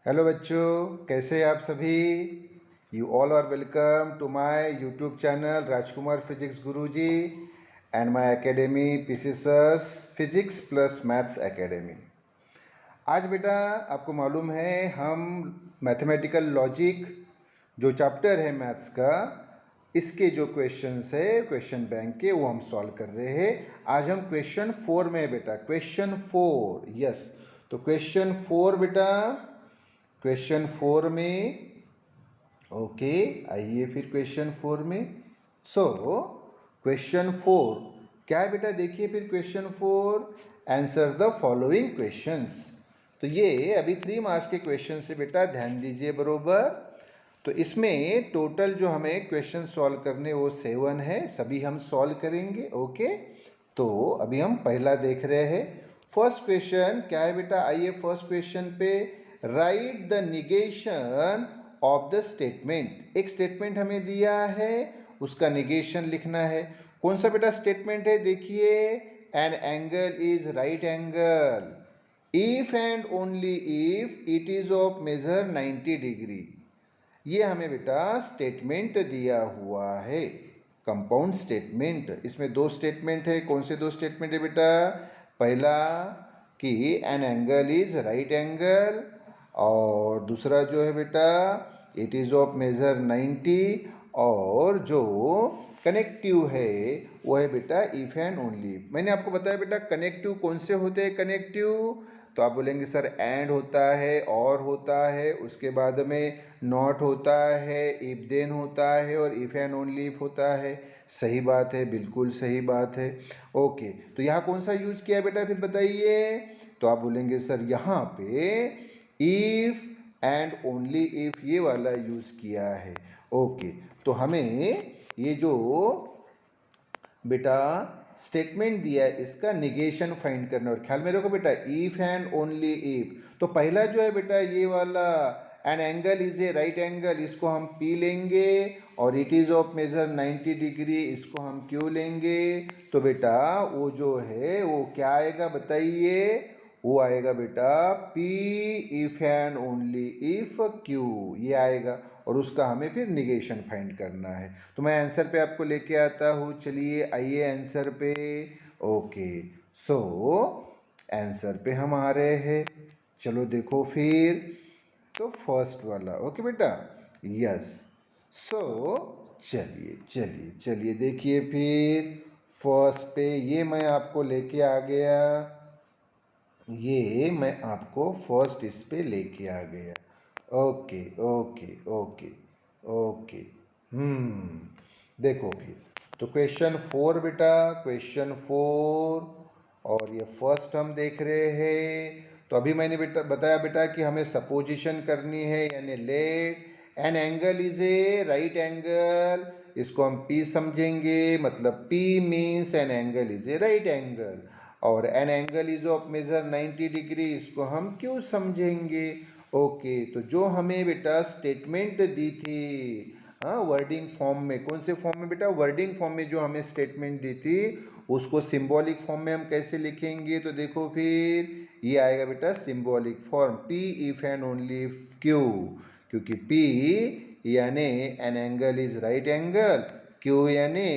Hello बच्चों, कैसे हैं आप सभी। You all are welcome to my YouTube channel Rajkumar physics Guruji and my academy PC sir's physics plus maths academy. आज बेटा आपको मालूम है हम मैथमेटिकल लॉजिक जो चैप्टर है मैथ्स का, इसके जो क्वेश्चंस है क्वेश्चन बैंक के वो हम सॉल्व कर रहे हैं। आज हम क्वेश्चन 4 में है बेटा, क्वेश्चन 4। यस, तो क्वेश्चन 4 बेटा, क्वेश्चन 4 में ओके आइए फिर क्वेश्चन 4 में। सो क्वेश्चन 4 क्या है बेटा, देखिए फिर question 4, answer the following questions. तो ये अभी 3 मार्क्स के क्वेश्चन से बेटा, ध्यान दीजिए बरोबर। तो इसमें टोटल जो हमें क्वेश्चन सॉल्व करने वो 7 है, सभी हम सॉल्व करेंगे। ओके, तो अभी हम पहला देख रहे हैं। फर्स्ट क्वेश्चन क्या है बेटा, आइए फर्स्ट क्वेश्चन पे। Right the negation of the statement. एक स्टेटमेंट हमें दिया है, उसका निगेशन लिखना है। कौन सा बेटा स्टेटमेंट है, देखिए, an angle is right angle if and only if it is of measure 90 degree. ये हमें बेटा स्टेटमेंट दिया हुआ है, कंपाउंड स्टेटमेंट। इसमें 2 स्टेटमेंट है। कौन से 2 स्टेटमेंट है बेटा, पहला कि N angle is right angle, और दूसरा जो है बेटा इट इज ऑफ मेजर 90, और जो कनेक्टिव है वो है बेटा इफ एंड ओनली। मैंने आपको बताया बेटा कनेक्टिव कौन से होते हैं कनेक्टिव, तो आप बोलेंगे सर एंड होता है, और होता है, उसके बाद में नॉट होता है, इफ देन होता है, और इफ एंड ओनली इफ होता है। सही बात है, बिल्कुल सही बात है। ओके, तो यहाँ कौन सा यूज किया बेटा फिर बताइए, तो आप बोलेंगे सर यहाँ पे इफ एंड ओनली इफ ये वाला यूज किया है। ओके, तो हमें ये जो बेटा स्टेटमेंट दिया है इसका निगेशन फाइंड करना, और ख्याल में रखो बेटा इफ एंड ओनली इफ। तो पहला जो है बेटा ये वाला an angle is a right angle, इसको हम पी लेंगे, और it is of measure 90 degree, इसको हम क्यू लेंगे। तो बेटा वो जो है वो क्या आएगा बताइए, वो आएगा बेटा P if and only if Q, ये आएगा, और उसका हमें फिर निगेशन फाइंड करना है। तो मैं आंसर पे आपको लेके आता हूँ, चलिए आइए आंसर पे। ओके, सो आंसर पे हम आ रहे हैं। चलो देखो फिर, तो फर्स्ट वाला ओके बेटा, यस। सो चलिए चलिए चलिए देखिए फिर फर्स्ट पे ये मैं आपको लेके आ गया, ये मैं आपको फर्स्ट इस पे लेके आ गया। ओके ओके ओके ओके, देखो फिर, तो क्वेश्चन 4 बेटा, क्वेश्चन 4, और ये फर्स्ट हम देख रहे हैं। तो अभी मैंने बेटा बताया बेटा कि हमें सपोजिशन करनी है, यानी let an angle is a right angle, इसको हम P समझेंगे, मतलब P means an angle is a right angle, और an angle is of measure 90 degree, इसको हम क्यों समझेंगे। ओके, तो जो हमें बेटा स्टेटमेंट दी थी, हाँ वर्डिंग फॉर्म में, कौन से फॉर्म में बेटा, वर्डिंग फॉर्म में जो हमें स्टेटमेंट दी थी, उसको सिंबॉलिक फॉर्म में हम कैसे लिखेंगे, तो देखो फिर ये आएगा बेटा symbolic form, P if and only Q, क्योंकि P यानी an angle is right angle, Q यानी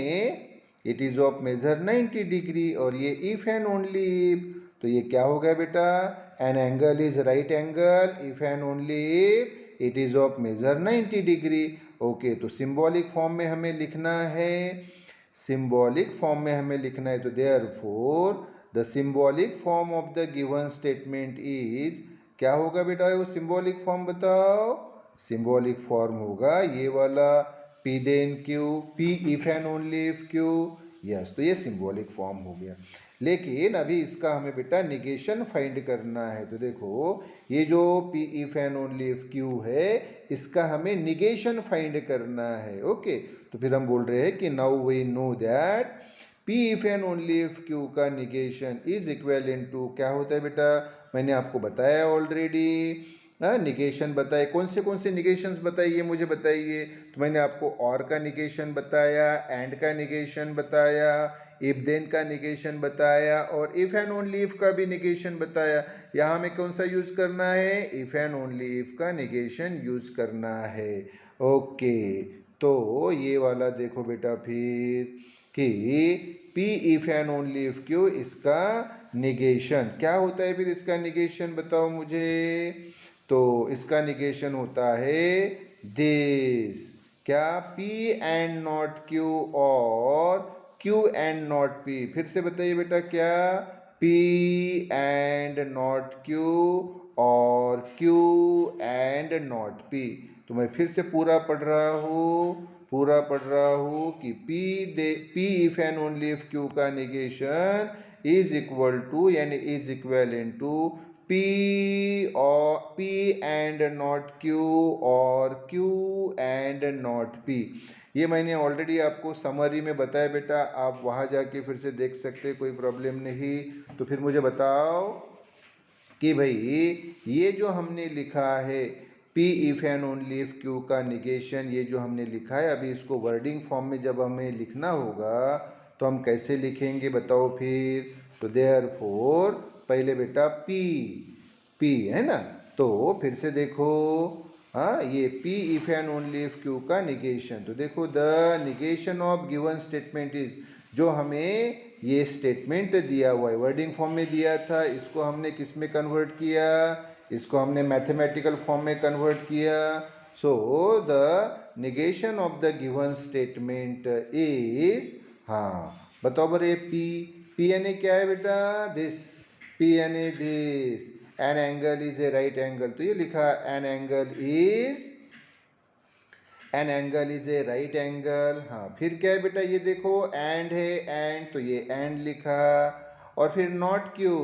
it is of measure 90 degree, और ये इफ एंड ओनली इफ, तो ये क्या हो गया बेटा, an angle is right angle if and only if it is of measure 90 degree. Okay, तो सिंबॉलिक फॉर्म में हमें लिखना है, सिंबॉलिक फॉर्म में हमें लिखना है, तो therefore the symbolic form of the given statement is, क्या होगा बेटा वो सिंबॉलिक फॉर्म बताओ, सिंबॉलिक फॉर्म होगा ये वाला, P then Q, P if and only if Q। Yes, तो ये सिंबॉलिक फॉर्म हो गया। लेकिन अभी इसका हमें बेटा निगेशन फाइंड करना है। तो देखो ये जो P if and only if Q है, इसका हमें निगेशन फाइंड करना है। ओके, तो फिर हम बोल रहे हैं कि now we know that P if and only if Q का negation is equivalent to, क्या होता है बेटा, मैंने आपको बताया ऑलरेडी, निगेशन बताए, कौन से निगेशंस बताइए मुझे बताइए। तो मैंने आपको और का निगेशन बताया, एंड का निगेशन बताया, इफ देन का निगेशन बताया, और इफ एंड ओनली इफ का भी निगेशन बताया। यहाँ हमें कौन सा यूज करना है, इफ एंड ओनली इफ का निगेशन यूज करना है। ओके, तो ये वाला देखो बेटा फिर कि P if and only if Q, इसका निगेशन क्या होता है फिर, इसका निगेशन बताओ मुझे। तो इसका निगेशन होता है दिस, क्या, P एंड नॉट Q और Q एंड नॉट P। फिर से बताइए बेटा, क्या, P एंड नॉट Q और Q एंड नॉट P। तो मैं फिर से पूरा पढ़ रहा हूँ कि P if and only if Q का निगेशन इज इक्वल टू, यानी इज इक्वल टू P और P एंड नॉट Q और Q एंड नॉट P। ये मैंने ऑलरेडी आपको समरी में बताया बेटा, आप वहाँ जाके फिर से देख सकते, कोई प्रॉब्लम नहीं। तो फिर मुझे बताओ कि भाई ये जो हमने लिखा है P if and only if Q का निगेशन, ये जो हमने लिखा है, अभी इसको वर्डिंग फॉर्म में जब हमें लिखना होगा तो हम कैसे लिखेंगे बताओ फिर। तो देयरफॉर पहले बेटा P है ना, तो फिर से देखो, हाँ, ये P if and only if Q का निगेशन। तो देखो, the negation of given statement is, जो हमें ये स्टेटमेंट दिया हुआ है वर्डिंग फॉर्म में दिया था, इसको हमने किस में कन्वर्ट किया, इसको हमने मैथमेटिकल फॉर्म में कन्वर्ट किया। So the negation of the given statement is, हाँ बताओ बरे, P यानी क्या है बेटा, दिस, P यानी this, an angle is a right angle. तो ये लिखा an angle is a right angle. हाँ, फिर क्या है बेटा, ये देखो एंड है, एंड, तो ये एंड लिखा। और फिर नॉट क्यू,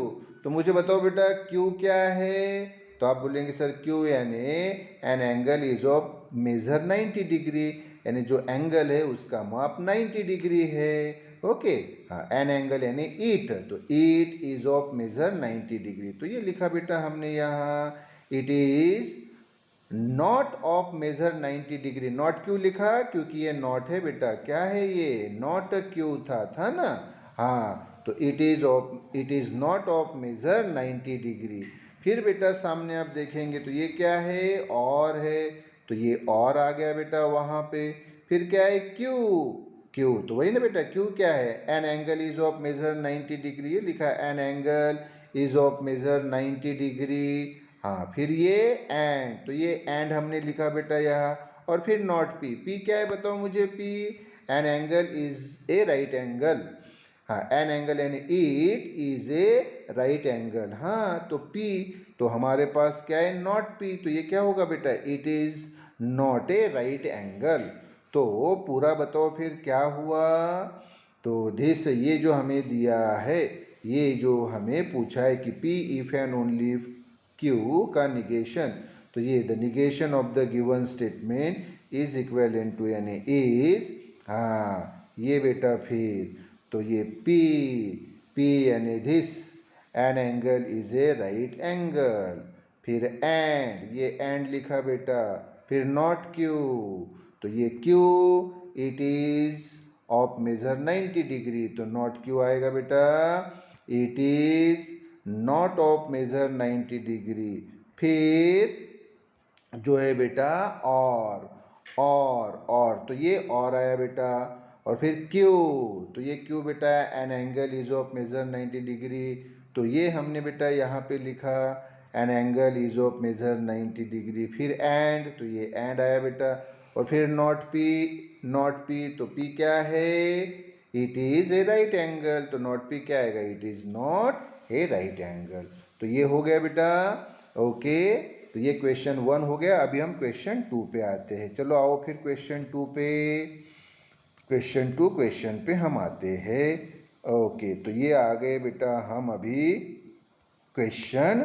तो मुझे बताओ बेटा क्यू क्या है। तो आप बोलेंगे सर क्यू यानी an angle is of measure 90 degree, यानी जो एंगल है उसका माप 90 डिग्री है। ओके, हाँ, एन एंगल यानी ईट, तो it is of measure 90 degree. तो ये लिखा बेटा हमने यहाँ, it is not of measure 90 degree. Not क्यों लिखा, क्योंकि ये नॉट है बेटा, क्या है ये, नॉट क्यू था ना। हाँ, तो it is not of measure 90 degree. फिर बेटा सामने आप देखेंगे तो ये क्या है, और है, तो ये और आ गया बेटा वहाँ पे। फिर क्या है, क्यू तो वही ना बेटा, क्यू क्या है, an angle is of measure 90 degree, ये लिखा an angle is of measure 90 degree. हाँ, फिर ये एंड, तो ये एंड हमने लिखा बेटा यहाँ। और फिर नॉट पी क्या है बताओ मुझे, P, N angle is a right angle. हाँ, एन एंगल यानी it is a right angle. हाँ, तो पी, तो हमारे पास क्या है, नॉट पी, तो ये क्या होगा बेटा, it is not a right angle. तो पूरा बताओ फिर क्या हुआ। तो दिस, ये जो हमें दिया है, ये जो हमें पूछा है कि P if and only if Q का निगेशन, तो ये the negation of the given statement is equivalent to, यानी इज, हाँ ये बेटा फिर, तो ये पी यानी this, an angle is a right angle. फिर एंड, ये एंड लिखा बेटा। फिर नॉट क्यू, तो ये Q, it is of measure 90 degree, तो नॉट क्यू आएगा बेटा, it is not of measure 90 degree. फिर जो है बेटा और, तो ये और आया बेटा। और फिर क्यू, तो ये क्यू बेटा an angle is of measure 90 degree, तो ये हमने बेटा यहाँ पे लिखा an angle is of measure 90 degree. फिर एंड, तो ये एंड आया बेटा। और फिर नॉट पी, तो पी क्या है, it is a right angle, तो नॉट पी क्या आएगा, it is not a right angle. तो ये हो गया बेटा। ओके, तो ये क्वेश्चन 1 हो गया। अभी हम क्वेश्चन 2 पे आते हैं। चलो आओ फिर क्वेश्चन 2 पे, क्वेश्चन पे हम आते हैं। ओके, तो ये आ गए बेटा हम अभी क्वेश्चन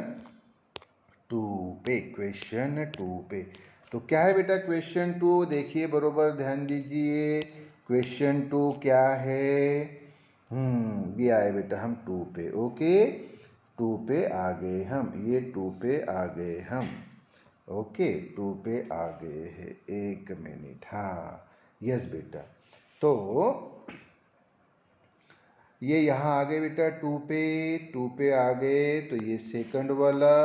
2 पे। तो क्या है बेटा क्वेश्चन 2, देखिए बरोबर ध्यान दीजिए। क्वेश्चन 2 क्या है, ये आए बेटा हम 2 पे। ओके, 2 पे आ गए हम, ये 2 पे आ गए हम। ओके, 2 पे आ गए हैं, एक मिनट, हाँ यस बेटा। तो ये यहाँ आ गए बेटा 2 पे आ गए, तो ये सेकंड वाला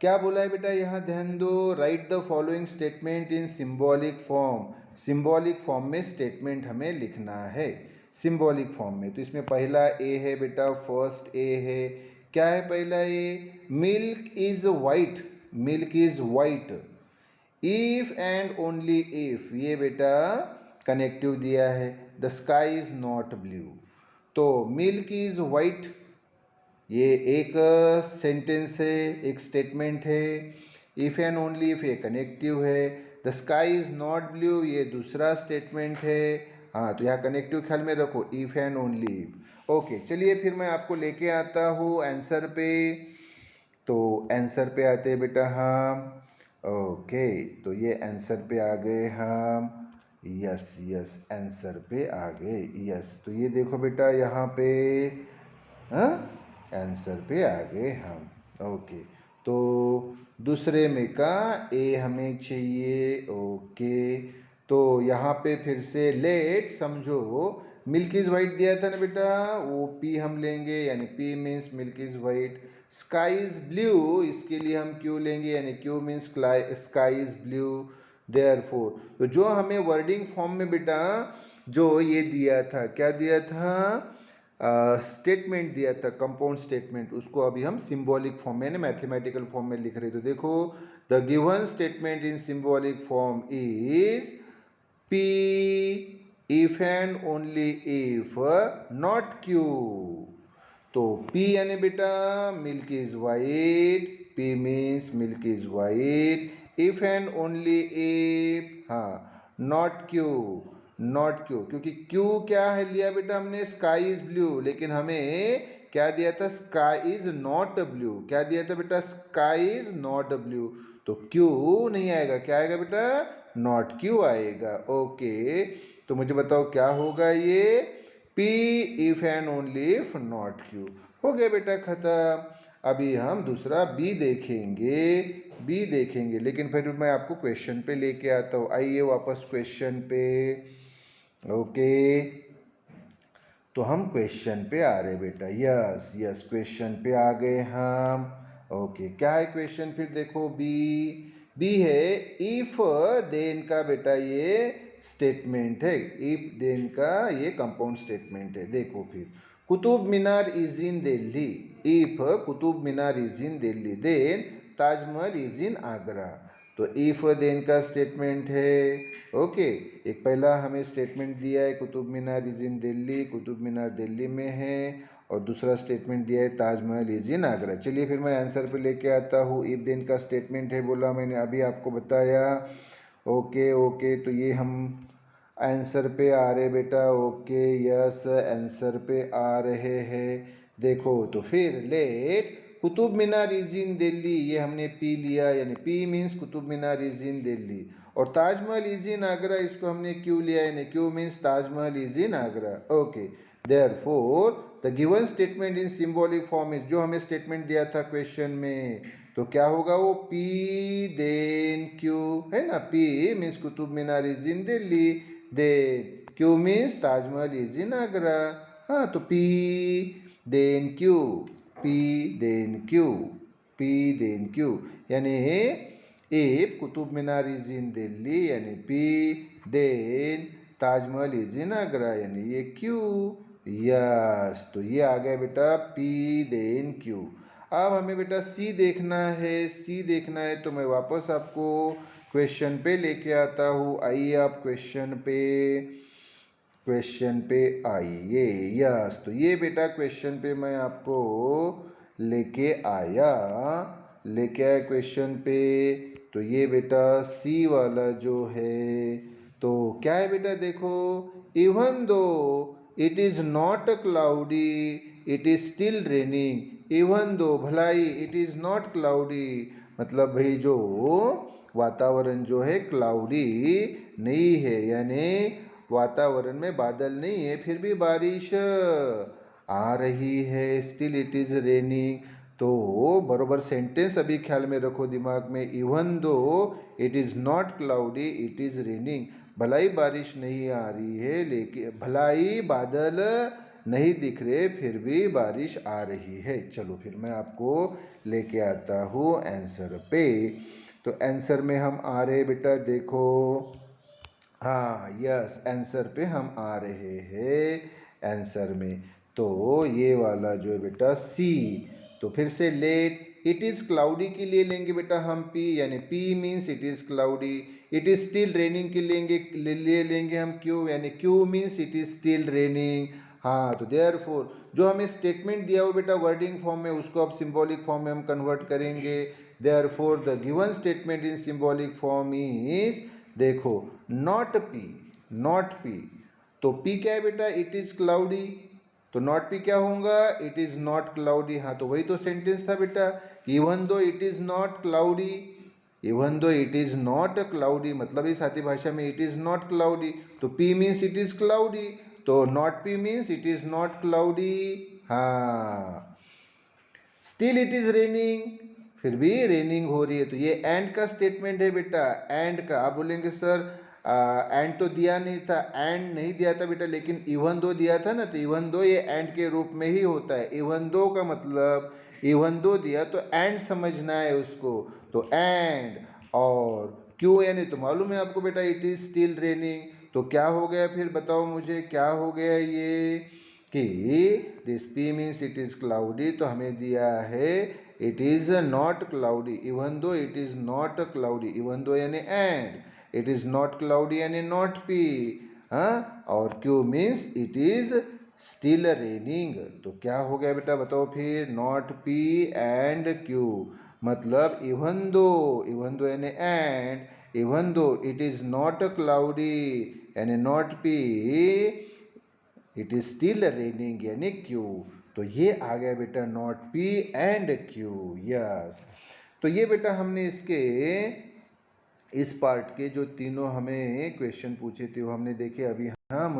क्या बोला है बेटा, यहाँ ध्यान दो, right the following statement in symbolic form. Symbolic form में स्टेटमेंट हमें लिखना है, सिंबॉलिक फॉर्म में। तो इसमें पहला ए है बेटा, फर्स्ट ए है, क्या है पहला ए, milk is white, milk is white, if and only if, ये बेटा कनेक्टिव दिया है, the sky is not blue. तो मिल्क इज वाइट ये एक सेंटेंस है, एक स्टेटमेंट है, इफ एंड ओनली इफ ये कनेक्टिव है, the sky is not blue ये दूसरा स्टेटमेंट है। हाँ, तो यहाँ कनेक्टिव ख्याल में रखो, if and only if. Okay, चलिए फिर मैं आपको लेके आता हूँ आंसर पे। तो आंसर पे आते हैं बेटा हम। ओके, तो ये आंसर पे आ गए हम, यस यस आंसर पे आ गए, यस। तो ये देखो बेटा यहाँ पे, हाँ आंसर पे आ गए हम। ओके, तो दूसरे में का ए हमें चाहिए। ओके, तो यहाँ पे फिर से लेट समझो, मिल्क इज वाइट दिया था ना बेटा, वो पी हम लेंगे, यानी P means milk is white. Sky is blue, इसके लिए हम क्यू लेंगे, यानी Q means sky is blue. Therefore, तो जो हमें वर्डिंग फॉर्म में बेटा जो ये दिया था, क्या दिया था, स्टेटमेंट दिया था, कंपाउंड स्टेटमेंट, उसको अभी हम सिंबॉलिक फॉर्म में, मैथमेटिकल फॉर्म में लिख रहे। तो देखो, the given statement in symbolic form is P if and only if not Q। तो P यानी बेटा milk is white, P means milk is white, if and only if, हाँ नॉट Q, नॉट Q, क्योंकि Q क्या है लिया बेटा हमने, स्काई इज ब्लू, लेकिन हमें क्या दिया था, स्काई इज नॉट ब्लू, क्या दिया था बेटा, स्काई इज नॉट ब्लू। तो Q नहीं आएगा, क्या आएगा बेटा, नॉट Q आएगा। ओके, तो मुझे बताओ क्या होगा ये, P if and only if not Q। हो गया बेटा खत्म। अभी हम दूसरा B देखेंगे, B देखेंगे, लेकिन फिर मैं आपको क्वेश्चन पे लेके आता हूँ। आइए वापस क्वेश्चन पे। ओके, तो हम क्वेश्चन पे आ रहे बेटा, यस यस क्वेश्चन पे आ गए हम। ओके, क्या है क्वेश्चन, फिर देखो बी है, इफ देन का बेटा ये स्टेटमेंट है, इफ देन का ये कंपाउंड स्टेटमेंट है। देखो फिर, Qutub Minar is in Delhi, if Qutub Minar is in Delhi, then Taj Mahal is in Agra. तो इफ देन का स्टेटमेंट है। ओके, एक पहला हमें स्टेटमेंट दिया है, कुतुब मीनार इज इन दिल्ली, कुतुब मीनार दिल्ली में है, और दूसरा स्टेटमेंट दिया है ताजमहल इज इन आगरा। चलिए फिर मैं आंसर पे लेके आता हूँ। इफ देन का स्टेटमेंट है बोला मैंने, अभी आपको बताया। ओके ओके, तो ये हम आंसर पे आ रहे बेटा। ओके यस, आंसर पे आ रहे हैं। देखो तो फिर let Qutub Minar is in Delhi, ये हमने पी लिया, यानी P means Qutub Minar is in Delhi, और ताजमहल इज इन आगरा, इसको हमने क्यू लिया, यानी Q means Taj Mahal is in Agra. Okay, therefore the given statement in symbolic form is, जो हमें स्टेटमेंट दिया था क्वेश्चन में, तो क्या होगा वो, पी देन क्यू, है ना, P means Qutub Minar is in Delhi, then Q means Taj Mahal is in Agra. हाँ, तो P then Q, P then Q, P then Q, यानी if Qutub Minar is in Delhi, यानी P, then Taj Mahal is in Agra, यानी ये क्यू। यस, तो ये आ गया बेटा पी देन क्यू। अब हमें बेटा सी देखना है, सी देखना है, तो मैं वापस आपको क्वेश्चन पे लेके आता हूँ। आइए आप क्वेश्चन पे, क्वेश्चन पे आइए। यस, तो ये बेटा क्वेश्चन पे मैं आपको लेके आया, लेके आया क्वेश्चन पे। तो ये बेटा सी वाला जो है, तो क्या है बेटा, देखो, even though it is not cloudy it is still raining. Even though भलाई, इट इज नॉट क्लाउडी, मतलब भाई जो वातावरण जो है क्लाउडी नहीं है, यानी वातावरण में बादल नहीं है, फिर भी बारिश आ रही है, स्टिल इट इज रेनिंग। तो बरोबर सेंटेंस अभी ख्याल में रखो दिमाग में, even though it is not cloudy it is raining, भलाई बारिश नहीं आ रही है, लेकिन भलाई बादल नहीं दिख रहे फिर भी बारिश आ रही है। चलो फिर मैं आपको लेके आता हूँ आंसर पे। तो आंसर में हम आ रहे बेटा, देखो, हाँ यस, आंसर पे हम आ रहे हैं आंसर में। तो ये वाला जो है बेटा सी। तो फिर से लेट, इट इज़ क्लाउडी के लिए लेंगे बेटा हम पी, यानी P means it is cloudy. It is still raining के लिए लेंगे हम क्यू, यानी Q means it is still raining. हाँ, तो देयरफॉर जो हमें स्टेटमेंट दिया हो बेटा वर्डिंग फॉर्म में, उसको अब सिंबॉलिक फॉर्म में हम कन्वर्ट करेंगे। Therefore the given statement in symbolic form is, देखो, नॉट पी, नॉट पी। तो पी क्या है बेटा, इट इज क्लाउडी। तो नॉट पी क्या होगा, इट इज नॉट क्लाउडी। हाँ, तो वही तो सेंटेंस था बेटा, even though it is not cloudy, even though it is not cloudy, मतलब इस आती भाषा में इट इज नॉट क्लाउडी। तो P means it is cloudy, तो not P means it is not cloudy. हाँ, स्टिल इट इज रेनिंग, फिर भी रेनिंग हो रही है। तो ये एंड का स्टेटमेंट है बेटा, एंड का। आप बोलेंगे सर एंड तो दिया नहीं था, एंड नहीं दिया था बेटा, लेकिन इवन दो दिया था ना, तो इवन दो ये एंड के रूप में ही होता है। इवन दो का मतलब, इवन दो दिया तो एंड समझना है उसको। तो एंड और क्यों, यानी तो मालूम है आपको बेटा इट इज स्टिल रेनिंग। तो क्या हो गया फिर, बताओ मुझे क्या हो गया ये, कि this P means it is cloudy. तो हमें दिया है it is not cloudy, even though it is not cloudy, even though यानी and, it is not cloudy यानी नॉट पी। हाँ, और Q means it is still raining. तो क्या हो गया बेटा, बताओ फिर, नॉट पी एंड क्यू, मतलब इवन दो यानी and, even though it is not cloudy यानी not P, it is still raining यानी क्यू। तो ये आ गया बेटा not P and Q, yes. तो ये बेटा हमने इसके इस पार्ट के जो तीनों हमें क्वेश्चन पूछे थे वो हमने देखे। अभी हम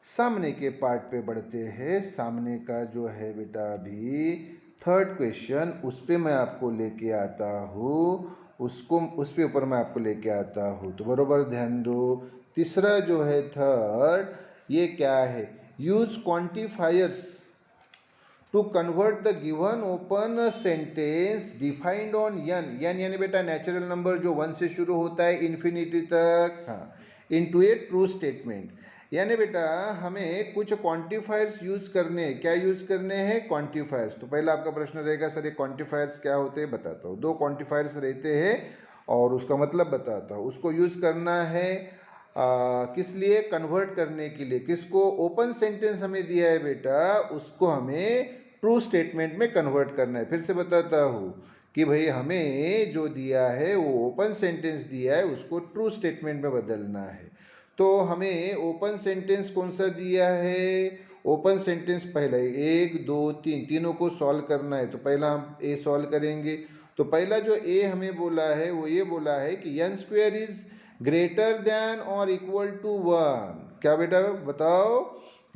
सामने के पार्ट पे बढ़ते हैं। सामने का जो है बेटा अभी थर्ड क्वेश्चन, उस पे मैं आपको लेके आता हूँ, उसको उस पे ऊपर मैं आपको लेके आता हूँ। तो बरोबर ध्यान दो। तीसरा जो है थर्ड, ये क्या है, use quantifiers to convert the given open sentence defined on N, N यानी बेटा नेचुरल नंबर जो वन से शुरू होता है इन्फिनिटी तक, हाँ, इनटू ए ट्रू स्टेटमेंट। यानी बेटा हमें कुछ क्वांटिफायर्स यूज करने हैं। क्या यूज करने हैं, क्वांटिफायर्स। तो पहला आपका प्रश्न रहेगा सर ये क्वांटिफायर्स क्या होते हैं, बताता हूँ। दो क्वांटिफायर्स रहते हैं और उसका मतलब बताता हूँ। उसको यूज करना है किस लिए, कन्वर्ट करने के लिए। किसको, ओपन सेंटेंस हमें दिया है बेटा, उसको हमें ट्रू स्टेटमेंट में कन्वर्ट करना है। फिर से बताता हूँ कि भाई हमें जो दिया है वो ओपन सेंटेंस दिया है, उसको ट्रू स्टेटमेंट में बदलना है। तो हमें ओपन सेंटेंस कौन सा दिया है, ओपन सेंटेंस पहला एक दो तीन, तीनों को सॉल्व करना है। तो पहला हम ए सॉल्व करेंगे। तो पहला जो ए हमें बोला है वो ये बोला है कि n square is greater than और इक्वल टू वन। क्या बेटा बताओ,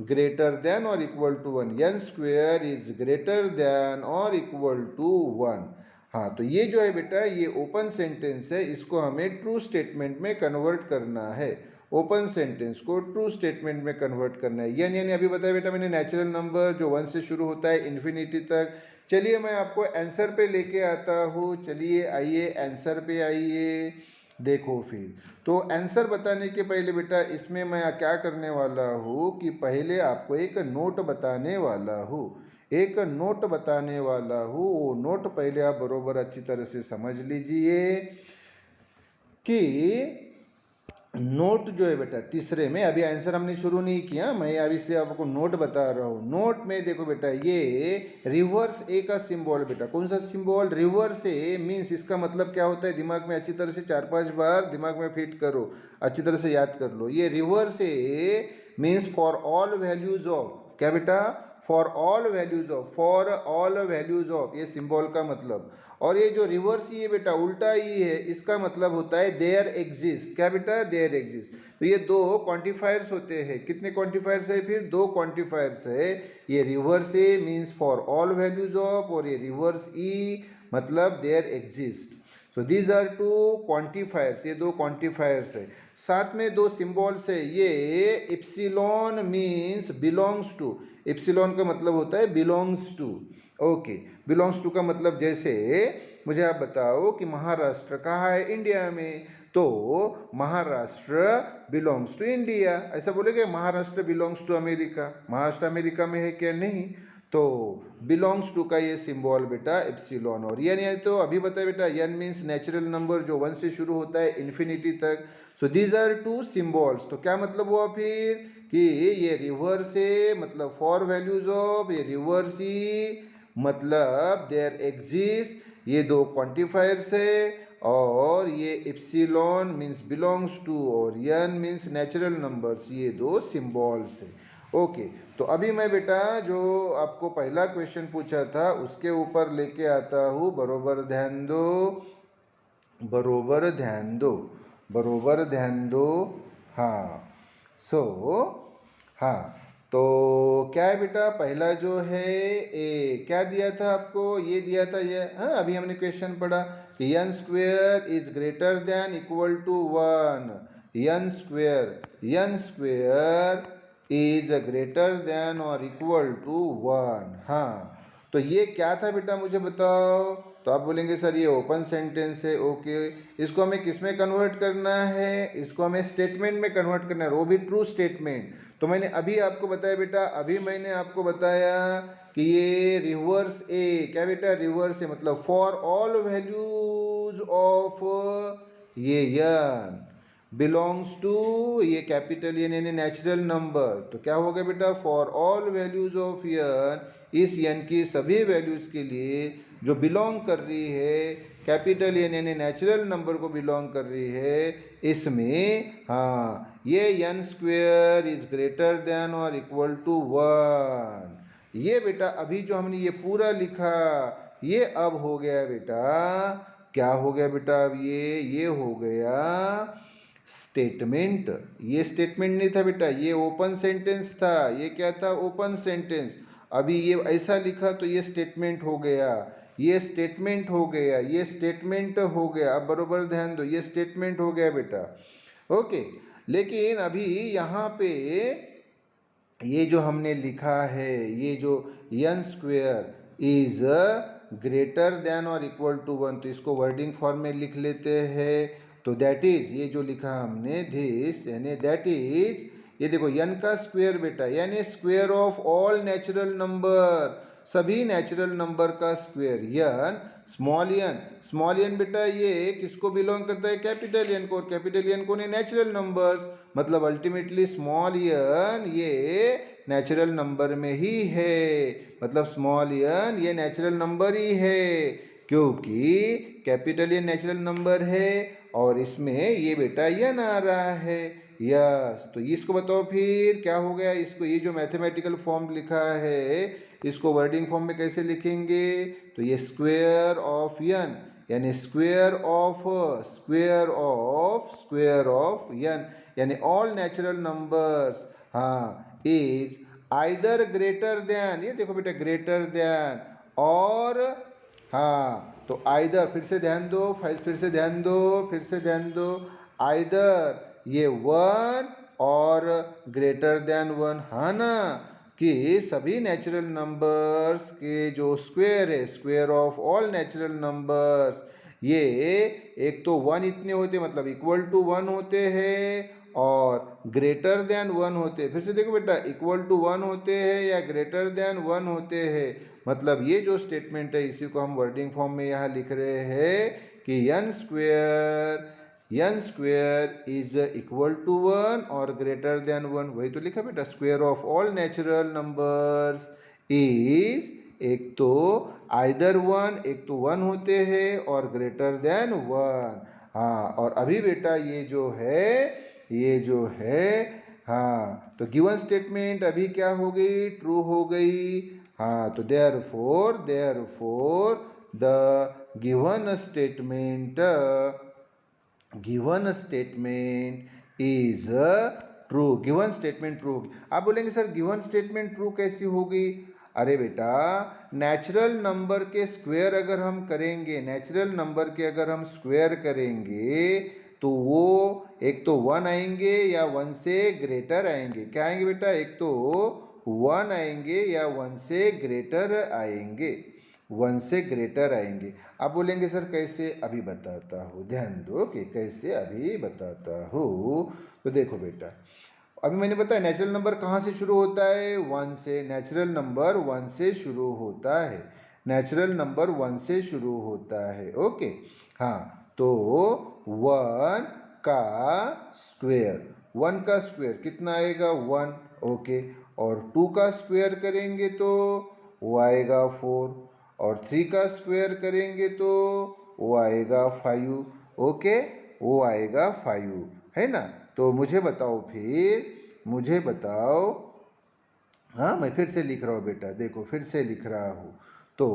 ग्रेटर देन और equal to one, n square is greater than और इक्वल टू वन। हाँ, तो ये जो है बेटा ये ओपन सेंटेंस है, इसको हमें ट्रू स्टेटमेंट में कन्वर्ट करना है। ओपन सेंटेंस को ट्रू स्टेटमेंट में कन्वर्ट करना है। यानी अभी बताया बेटा मैंने, नेचुरल नंबर जो वन से शुरू होता है इन्फिनिटी तक। चलिए मैं आपको आंसर पे लेके आता हूँ। चलिए आइए आंसर पे आइए। देखो फिर, तो आंसर बताने के पहले बेटा इसमें मैं क्या करने वाला हूँ कि पहले आपको एक नोट बताने वाला हूँ, एक नोट बताने वाला हूँ। वो नोट पहले आप बरोबर अच्छी तरह से समझ लीजिए कि नोट जो है बेटा तीसरे में, अभी आंसर हमने शुरू नहीं किया, मैं अभी इसलिए आपको नोट बता रहा हूँ। नोट में देखो बेटा ये रिवर्स ए का सिंबल बेटा, कौन सा सिंबल, रिवर्स ए मीन्स इसका मतलब क्या होता है, दिमाग में अच्छी तरह से 4-5 बार दिमाग में फिट करो, अच्छी तरह से याद कर लो। ये reverse A means for all values of, क्या बेटा, for all values of, for all values of, ये सिंबल का मतलब। और ये जो रिवर्स ई है बेटा, उल्टा ई है, इसका मतलब होता है देयर एग्जिस्ट। क्या बेटा, देयर एग्जिस्ट। तो ये दो क्वांटिफायर्स होते हैं। कितने क्वांटिफायर्स है फिर, दो क्वांटिफायर्स है। ये reverse A means for all values of, और ये रिवर्स ई मतलब there exist. So these are two quantifiers, ये दो क्वांटिफायर्स है। साथ में दो सिंबल्स है, ये epsilon means belongs to, epsilon का मतलब होता है belongs to. Okay, belongs to का मतलब जैसे मुझे आप बताओ कि महाराष्ट्र कहाँ है, इंडिया में, तो महाराष्ट्र बिलोंग्स टू इंडिया, ऐसा बोलेगे Maharashtra belongs to America, Maharashtra America में है क्या, नहीं। तो बिलोंग्स टू का ये सिंबल बेटा एप्सिलॉन। और यन है तो अभी बताए बेटा, यन मीन्स नेचुरल नंबर जो 1 से शुरू होता है इन्फिनिटी तक। So these are two symbols. तो क्या मतलब हुआ फिर कि ये रिवर्स है, मतलब फॉर वैल्यूज ऑफ, ये रिवर्स ही मतलब देयर एग्जिस्ट, ये दो क्वांटिफायर्स है। और ये एप्सिलॉन मीन्स बिलोंग्स टू और यन मीन्स नेचुरल नंबर्स, ये दो सिंबल्स है। ओके, तो अभी मैं बेटा जो आपको पहला क्वेश्चन पूछा था उसके ऊपर लेके आता हूँ, बरोबर ध्यान दो, बरोबर ध्यान दो, बरोबर ध्यान दो। हाँ, सो हाँ, तो क्या है बेटा, पहला जो है ए क्या दिया था आपको, ये दिया था ये, हाँ अभी हमने क्वेश्चन पढ़ा कि N square is greater than equal to 1, N square is greater than और इक्वल टू 1। हाँ, तो ये क्या था बेटा मुझे बताओ। तो आप बोलेंगे सर ये ओपन सेंटेंस है। ओके, इसको हमें किस में कन्वर्ट करना है, इसको हमें स्टेटमेंट में कन्वर्ट करना है, वो भी ट्रू स्टेटमेंट। तो मैंने अभी आपको बताया बेटा, अभी मैंने आपको बताया कि ये रिवर्स ए, क्या बेटा रिवर्स है, मतलब फॉर ऑल वैल्यूज ऑफ ये यन बिलोंग्स टू ये कैपिटल एन यानी नेचुरल नंबर। तो क्या हो गया बेटा, फॉर ऑल वैल्यूज ऑफ यन, इस यन की सभी वैल्यूज के लिए जो बिलोंग कर रही है कैपिटल एन यानी नेचुरल नंबर को बिलोंग कर रही है, इसमें हाँ ये यन स्क्वेयर इज ग्रेटर देन और इक्वल टू 1। ये बेटा अभी जो हमने ये पूरा लिखा, ये अब हो गया बेटा, क्या हो गया बेटा, अब ये हो गया स्टेटमेंट। ये स्टेटमेंट नहीं था बेटा, ये ओपन सेंटेंस था। ये क्या था, ओपन सेंटेंस। अभी ये ऐसा लिखा तो ये स्टेटमेंट हो गया, ये स्टेटमेंट हो गया, ये स्टेटमेंट हो गया। अब बरोबर ध्यान दो, ये स्टेटमेंट हो गया बेटा। ओके, लेकिन अभी यहाँ पे ये जो हमने लिखा है, ये जो यन स्क्वेयर इज ग्रेटर देन और इक्वल टू 1, तो इसको वर्डिंग फॉर्म में लिख लेते हैं। तो दैट इज, ये जो लिखा हमने दिस यानी दैट इज, ये देखो यन का स्क्वेयर बेटा, यानी square of all natural number, सभी नेचुरल नंबर का स्क्वेयर। यन स्मॉल एन बेटा ये किसको बिलोंग करता है, कैपिटल एन को, और कैपिटल एन को नहीं नेचुरल नंबर्स, मतलब अल्टीमेटली स्मॉल एन ये नेचुरल नंबर में ही है, मतलब स्मॉल एन ये नेचुरल नंबर ही है, क्योंकि कैपिटल एन नेचुरल नंबर है और इसमें ये बेटा यन आ रहा है। यस, तो इसको बताओ फिर क्या हो गया, इसको ये जो मैथमेटिकल फॉर्म लिखा है इसको वर्डिंग फॉर्म में कैसे लिखेंगे, तो ये स्क्वेयर ऑफ यन यानी स्क्वेयर ऑफ यन यानी ऑल नेचुरल नंबर्स, हाँ इज आइदर ग्रेटर देन, ये देखो बेटा ग्रेटर देन और, हाँ तो आइदर, फिर से ध्यान दो, फिर से ध्यान दो, फिर से ध्यान दो, आइदर ये 1 और ग्रेटर देन 1, हाँ ना, कि सभी नेचुरल नंबर्स के जो स्क्वायर है, square of all natural numbers, ये एक तो 1 इतने होते मतलब इक्वल टू 1 होते हैं और ग्रेटर देन 1 होते हैं। फिर से देखो बेटा, इक्वल टू 1 होते हैं या ग्रेटर देन 1 होते हैं, मतलब ये जो स्टेटमेंट है इसी को हम वर्डिंग फॉर्म में यहाँ लिख रहे हैं कि N square is equal to 1 और ग्रेटर देन 1, वही तो लिखा बेटा, square of all natural numbers is, एक तो आइदर 1, एक तो 1 होते हैं और ग्रेटर देन 1। हाँ, और अभी बेटा ये जो है हाँ, तो गिवन स्टेटमेंट अभी क्या हो गई, ट्रू हो गई। हाँ, तो therefore the given statement is true, given statement true. आप बोलेंगे सर गिवन स्टेटमेंट ट्रू कैसी होगी, अरे बेटा, नेचुरल नंबर के स्क्वायर अगर हम करेंगे, नेचुरल नंबर के अगर हम स्क्वायर करेंगे तो वो एक तो 1 आएंगे या 1 से ग्रेटर आएंगे। क्या आएंगे बेटा? एक तो 1 आएंगे या 1 से ग्रेटर आएंगे, 1 से ग्रेटर आएंगे। आप बोलेंगे सर कैसे? अभी बताता हूँ, ध्यान दो कि कैसे, अभी बताता हूँ। तो देखो बेटा, अभी मैंने बताया नेचुरल नंबर कहाँ से शुरू होता है? 1 से। नेचुरल नंबर 1 से शुरू होता है, नेचुरल नंबर 1 से शुरू होता है। ओके, हाँ, तो 1 का स्क्वायर, 1 का स्क्वायर कितना आएगा? 1। ओके, और 2 का स्क्वायर करेंगे तो वो आएगा 4, और 3 का स्क्वायर करेंगे तो वो आएगा 5। ओके, वो आएगा 5, है ना? तो मुझे बताओ फिर, मुझे बताओ। हाँ, मैं फिर से लिख रहा हूँ बेटा, देखो फिर से लिख रहा हूँ। तो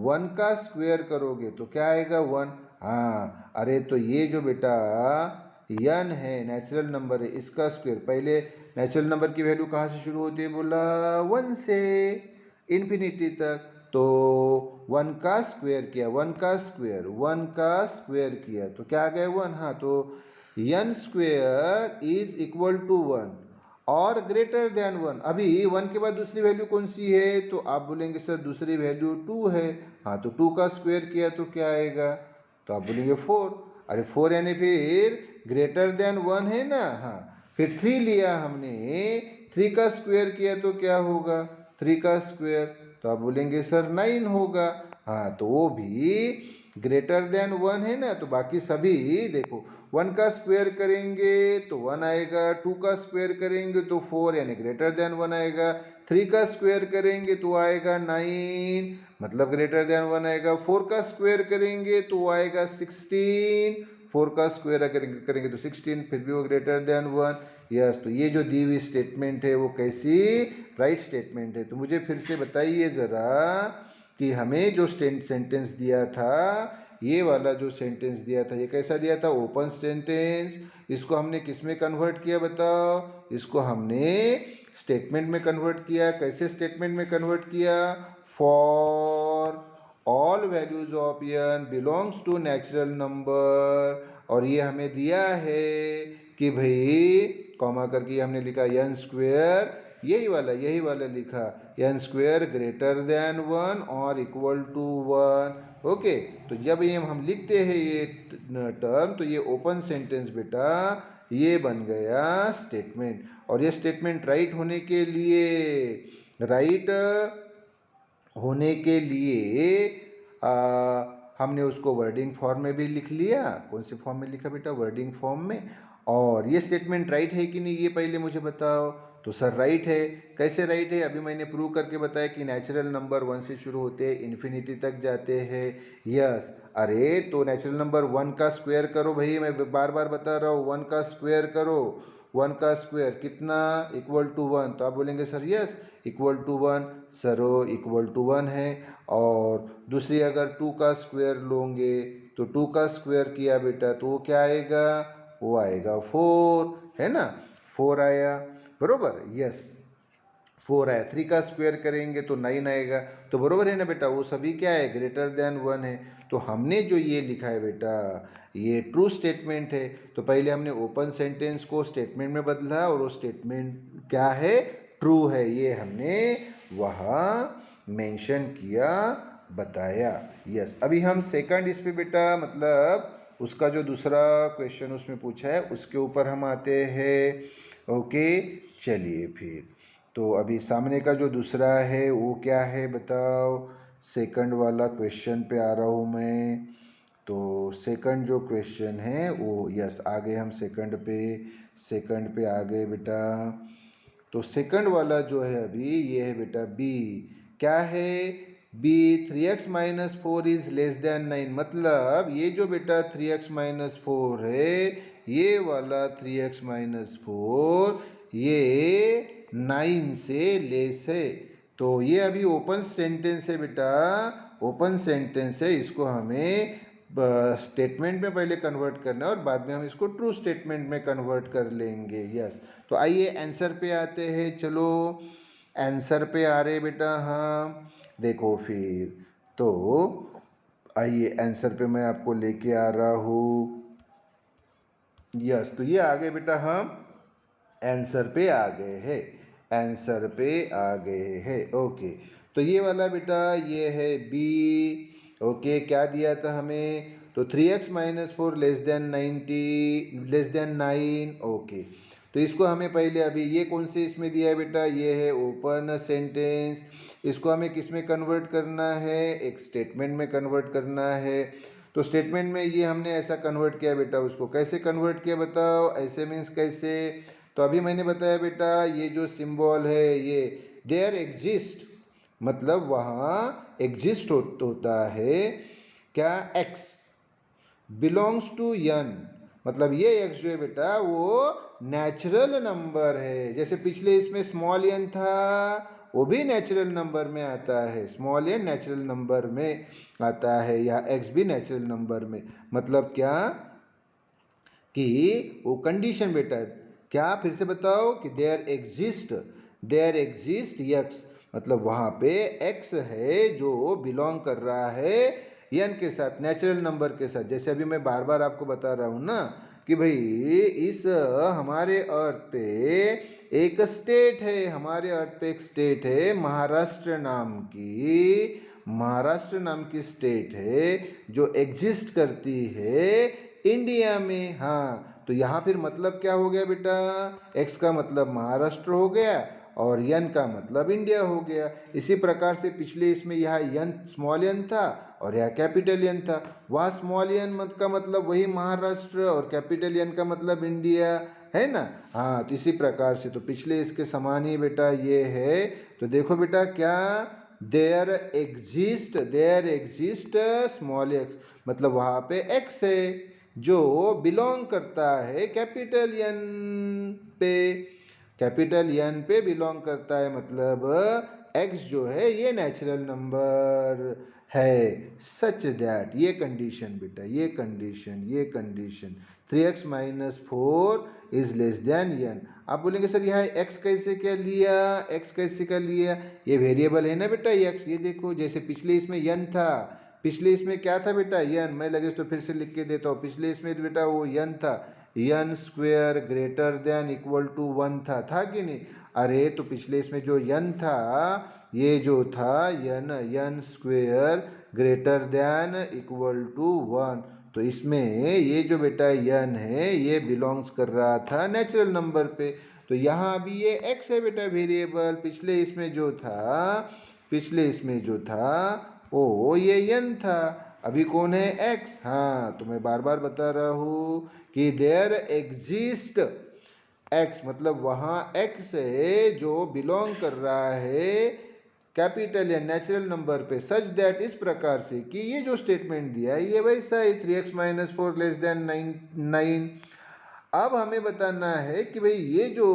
1 का स्क्वायर करोगे तो क्या आएगा? 1। हाँ, अरे तो ये जो बेटा n है, नेचुरल नंबर है, इसका स्क्वायर, पहले नेचुरल नंबर की वैल्यू कहाँ से शुरू होती है? बोला 1 से इन्फिनिटी तक। तो 1 का स्क्वायर किया, 1 का स्क्वायर, 1 का स्क्वायर किया तो क्या आ गया? 1। हाँ, तो n square is equal to 1 और ग्रेटर देन 1। अभी 1 के बाद दूसरी वैल्यू कौन सी है? तो आप बोलेंगे सर दूसरी वैल्यू 2 है। हाँ, तो 2 का स्क्वायर किया तो क्या आएगा? तो आप बोलेंगे 4। अरे 4 यानी फिर ग्रेटर देन 1 है ना? हाँ, फिर 3 लिया हमने, 3 का स्क्वायर किया तो क्या होगा? 3 का स्क्वायर, तो आप बोलेंगे सर 9 होगा। हाँ, तो वो भी ग्रेटर देन 1 है ना? तो बाकी सभी देखो, 1 का स्क्वायर करेंगे तो 1 आएगा, 2 का स्क्वायर करेंगे तो 4 यानी ग्रेटर देन 1 आएगा, 3 का स्क्वायर करेंगे तो आएगा 9 मतलब ग्रेटर देन 1 आएगा, 4 का स्क्वायर करेंगे तो आएगा 16, 4 का स्क्वायर करेंगे तो 16, फिर भी वो ग्रेटर देन 1। यस, तो ये जो दी हुई स्टेटमेंट है वो कैसी? राइट स्टेटमेंट है। तो मुझे फिर से बताइए ज़रा कि हमें जो सेंटेंस दिया था, ये वाला जो सेंटेंस दिया था, ये कैसा दिया था? Open sentence. इसको हमने किस में कन्वर्ट किया बताओ? इसको हमने स्टेटमेंट में कन्वर्ट किया। कैसे स्टेटमेंट में कन्वर्ट किया? For all values of n belongs to natural number, और ये हमें दिया है कि भाई कॉमा करके हमने लिखा n स्क्वायर, यही वाला लिखा, n स्क्वायर ग्रेटर देन 1 और इक्वल टू 1। ओके, तो जब ये हम लिखते हैं ये टर्म, तो ये ओपन सेंटेंस बेटा ये बन गया स्टेटमेंट। और ये स्टेटमेंट राइट होने के लिए, राइट होने के लिए हमने उसको वर्डिंग फॉर्म में भी लिख लिया। कौन से फॉर्म में लिखा बेटा? वर्डिंग फॉर्म में। और ये स्टेटमेंट राइट है कि नहीं, ये पहले मुझे बताओ। तो सर राइट है। कैसे राइट है? अभी मैंने प्रूव करके बताया कि नेचुरल नंबर 1 से शुरू होते हैं, इन्फिनिटी तक जाते हैं। यस, अरे तो नेचुरल नंबर 1 का स्क्वायर करो भाई, मैं बार बार बता रहा हूँ, 1 का स्क्वायर करो। 1 का स्क्वायर कितना? Equal to 1। तो आप बोलेंगे sir yes equal to 1, sir equal to 1 है। और दूसरी अगर 2 का स्क्वायर लोगे तो 2 का स्क्वायर किया बेटा तो वो क्या आएगा? वो आएगा 4, है ना? 4 आया, बरोबर? यस, 4 आया। 3 का स्क्वायर करेंगे तो 9 आएगा। तो बरोबर है ना बेटा? वो सभी क्या है? ग्रेटर देन 1 है। तो हमने जो ये लिखा है बेटा, ये ट्रू स्टेटमेंट है। तो पहले हमने ओपन सेंटेंस को स्टेटमेंट में बदला और वो स्टेटमेंट क्या है? ट्रू है। ये हमने वहाँ मेंशन किया, बताया। यस, अभी हम सेकंड इस पे बेटा, मतलब उसका जो दूसरा क्वेश्चन उसमें पूछा है उसके ऊपर हम आते हैं। ओके, चलिए फिर। तो अभी सामने का जो दूसरा है वो क्या है बताओ? सेकंड वाला क्वेश्चन पे आ रहा हूँ मैं। तो सेकंड जो क्वेश्चन है वो, यस, आ गए हम सेकंड पे। सेकंड पे आ गए बेटा। तो सेकंड वाला जो है अभी ये है बेटा बी। क्या है? B 3x minus 4 is less than 9। मतलब ये जो बेटा 3x माइनस 4 है, ये वाला 3x माइनस 4 ये 9 से लेस है। तो ये अभी ओपन सेंटेंस है बेटा, ओपन सेंटेंस है। इसको हमें स्टेटमेंट में पहले कन्वर्ट करना है और बाद में हम इसको ट्रू स्टेटमेंट में कन्वर्ट कर लेंगे। यस, तो आइए आंसर पे आते हैं। चलो, आंसर पे आ रहे बेटा। हाँ देखो फिर तो आइए आंसर पे मैं आपको लेके आ रहा हूँ। यस, तो ये आ गए बेटा, हम आंसर पे आ गए हैं, आंसर पे आ गए हैं। ओके, तो ये वाला बेटा ये है बी। ओके, क्या दिया था हमें? तो 3x-4 less than 90 less than 9। Okay, तो इसको हमें पहले अभी ये कौन से इसमें दिया है बेटा? ये है ओपन सेंटेंस। इसको हमें किस में कन्वर्ट करना है? एक स्टेटमेंट में कन्वर्ट करना है। तो स्टेटमेंट में ये हमने ऐसा कन्वर्ट किया बेटा, उसको कैसे कन्वर्ट किया बताओ? ऐसे मीन्स कैसे? तो अभी मैंने बताया बेटा, ये जो सिंबल है ये देयर एग्जिस्ट, मतलब वहाँ एग्जिस्ट होता है क्या? एक्स बिलोंग्स टू यन, मतलब ये एक्स जो है बेटा वो नेचुरल नंबर है। जैसे पिछले इसमें स्मॉल एन था, वो भी नेचुरल नंबर में आता है, स्मॉल एन नेचुरल नंबर में आता है, या एक्स भी नेचुरल नंबर में। मतलब क्या कि वो कंडीशन बेटा क्या, फिर से बताओ कि देयर एग्जिस्ट यक्स, मतलब वहाँ पे एक्स है जो बिलोंग कर रहा है यन के साथ, नेचुरल नंबर के साथ। जैसे अभी मैं बार बार आपको बता रहा हूँ ना कि भाई इस हमारे अर्थ पे एक स्टेट है, हमारे अर्थ पे एक स्टेट है महाराष्ट्र नाम की, महाराष्ट्र नाम की स्टेट है जो एग्जिस्ट करती है इंडिया में। हाँ, तो यहाँ फिर मतलब क्या हो गया बेटा? एक्स का मतलब महाराष्ट्र हो गया और यन का मतलब इंडिया हो गया। इसी प्रकार से पिछले इसमें यहाँ यन स्मॉल यन था और यहाँ कैपिटल यन था। वहाँ स्मॉल यन का मतलब वही महाराष्ट्र और कैपिटल यन का मतलब इंडिया, है ना? हाँ, तो इसी प्रकार से तो पिछले इसके समान ही बेटा ये है। तो देखो बेटा क्या, देयर एग्जिस्ट स्मॉल एक्स, मतलब वहाँ पे एक्स है जो बिलोंग करता है कैपिटल एन पे, कैपिटल एन पे बिलोंग करता है, मतलब एक्स जो है ये नेचुरल नंबर है। सच दैट, ये कंडीशन बेटा, ये condition 3x-4 is less than n. आप बोलेंगे सर यहाँ x कैसे क्या लिया, x कैसे क्या लिया? ये वेरिएबल है ना बेटा x। ये देखो जैसे पिछले इसमें n था, पिछले इसमें क्या था बेटा? यन। मैं लगे तो फिर से लिख के देता हूँ। पिछले इसमें बेटा वो यन था, N square greater than equal to 1 था कि नहीं? अरे तो पिछले इसमें जो यन था, ये जो था N square greater than equal to 1, तो इसमें ये जो बेटा यन है ये बिलोंग्स कर रहा था नेचुरल नंबर पे। तो यहाँ अभी ये x है बेटा वेरिएबल, पिछले इसमें जो था ओ ये यन था, अभी कौन है? x। हाँ, तो मैं बार बार बता रहा हूँ कि देयर एग्जिस्ट एक्स, मतलब वहाँ x है जो बिलोंग कर रहा है कैपिटल या नेचुरल नंबर पे, सच दैट, इस प्रकार से कि ये जो स्टेटमेंट दिया है ये वैसा ही 3x-4 लेस देन 9। अब हमें बताना है कि भाई ये जो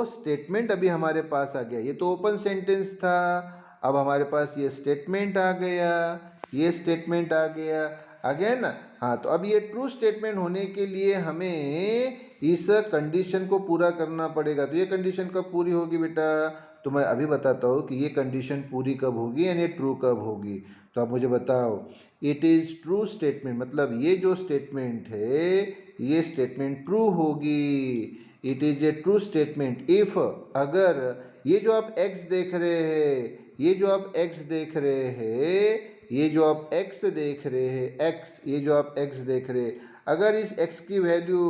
स्टेटमेंट अभी हमारे पास आ गया, ये तो ओपन सेंटेंस था, अब हमारे पास ये स्टेटमेंट आ गया, ये स्टेटमेंट आ गया ना? हाँ, तो अब ये ट्रू स्टेटमेंट होने के लिए हमें इस कंडीशन को पूरा करना पड़ेगा। तो ये कंडीशन कब पूरी होगी बेटा? तो मैं अभी बताता हूँ कि ये कंडीशन पूरी कब होगी यानी ट्रू कब होगी। तो आप मुझे बताओ, इट इज़ ट्रू स्टेटमेंट, मतलब ये जो स्टेटमेंट है ये स्टेटमेंट ट्रू होगी। It is a true statement if, अगर ये जो आप x देख रहे हैं, ये जो आप x देख रहे हैं, ये जो आप x देख रहे हैं, x, ये जो आप x देख रहे हैं, अगर इस x की वैल्यू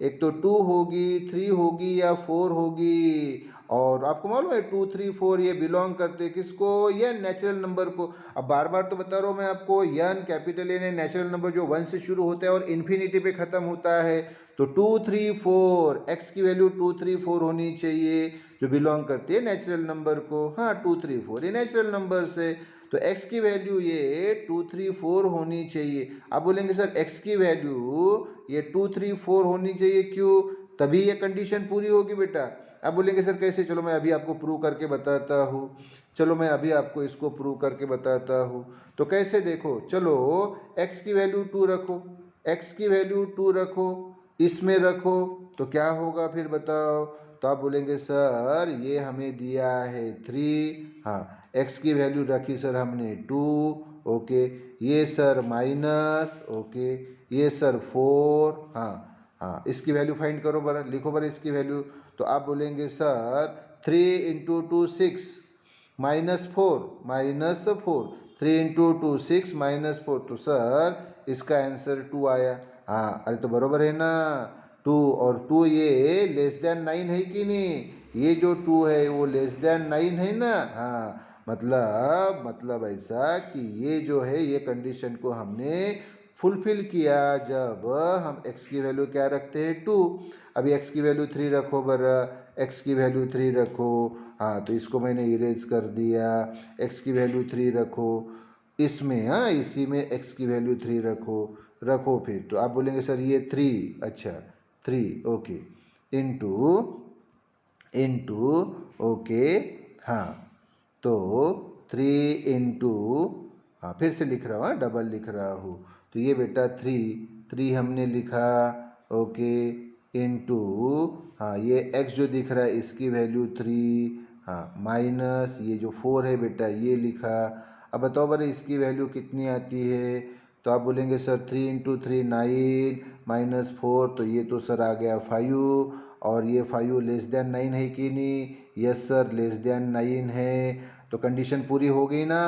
एक तो 2 होगी, 3 होगी या 4 होगी, और आपको मालूम है 2, 3, 4 ये बिलोंग करते किसको? ये नेचुरल नंबर को। अब बार बार तो बता रहा हूँ मैं आपको, यन कैपिटल एन नेचुरल नंबर जो 1 से शुरू होता है और इन्फिनिटी पे खत्म होता है। तो 2, 3, 4 x की वैल्यू 2, 3, 4 होनी चाहिए जो बिलोंग करती है नेचुरल नंबर को। हाँ, 2, 3, 4 ये नेचुरल नंबर से, तो x की वैल्यू ये 2, 3, 4 होनी चाहिए। आप बोलेंगे सर x की वैल्यू ये 2, 3, 4 होनी चाहिए क्यों? तभी ये कंडीशन पूरी होगी बेटा। आप बोलेंगे सर कैसे? चलो मैं अभी आपको प्रूव करके बताता हूँ, चलो मैं अभी आपको इसको प्रूव करके बताता हूँ। तो कैसे देखो, चलो x की वैल्यू 2 रखो, x की वैल्यू 2 रखो, इसमें रखो, तो क्या होगा फिर बताओ? तो आप बोलेंगे सर ये हमें दिया है 3, हाँ x की वैल्यू रखी सर हमने 2, ओके, ये सर माइनस, ओके, ये सर 4, हाँ हाँ, इसकी वैल्यू फाइंड करो बरा, लिखो बरा इसकी वैल्यू। तो आप बोलेंगे सर 3 इंटू 2 6 -4, 3 इंटू 2 6 -4, तो सर इसका आंसर 2 आया। हाँ अरे तो बरोबर है ना, 2 और 2 ये लेस देन 9 है कि नहीं, ये जो 2 है वो लेस देन 9 है ना। हाँ मतलब ऐसा कि ये जो है ये कंडीशन को हमने फुलफिल किया जब हम x की वैल्यू क्या रखते हैं 2। अभी x की वैल्यू 3 रखो बरा, x की वैल्यू 3 रखो, हाँ तो इसको मैंने इरेज कर दिया, x की वैल्यू 3 रखो इसमें, हाँ इसी में x की वैल्यू 3 रखो फिर तो आप बोलेंगे सर ये 3, अच्छा 3, ओके, इनटू इनटू, ओके, हाँ तो 3 इंटू, हाँ फिर से लिख रहा हूँ, हाँ डबल लिख रहा हूँ, तो ये बेटा 3 हमने लिखा, ओके, इनटू, हाँ ये x जो दिख रहा है इसकी वैल्यू 3, हाँ माइनस ये जो 4 है बेटा ये लिखा। अब बताओ बड़े इसकी वैल्यू कितनी आती है, तो आप बोलेंगे सर 3 इंटू 3 9 -4, तो ये तो सर आ गया 5, और ये 5 लेस देन 9 है कि नहीं, यस सर लेस देन 9 है। तो कंडीशन पूरी हो गई ना,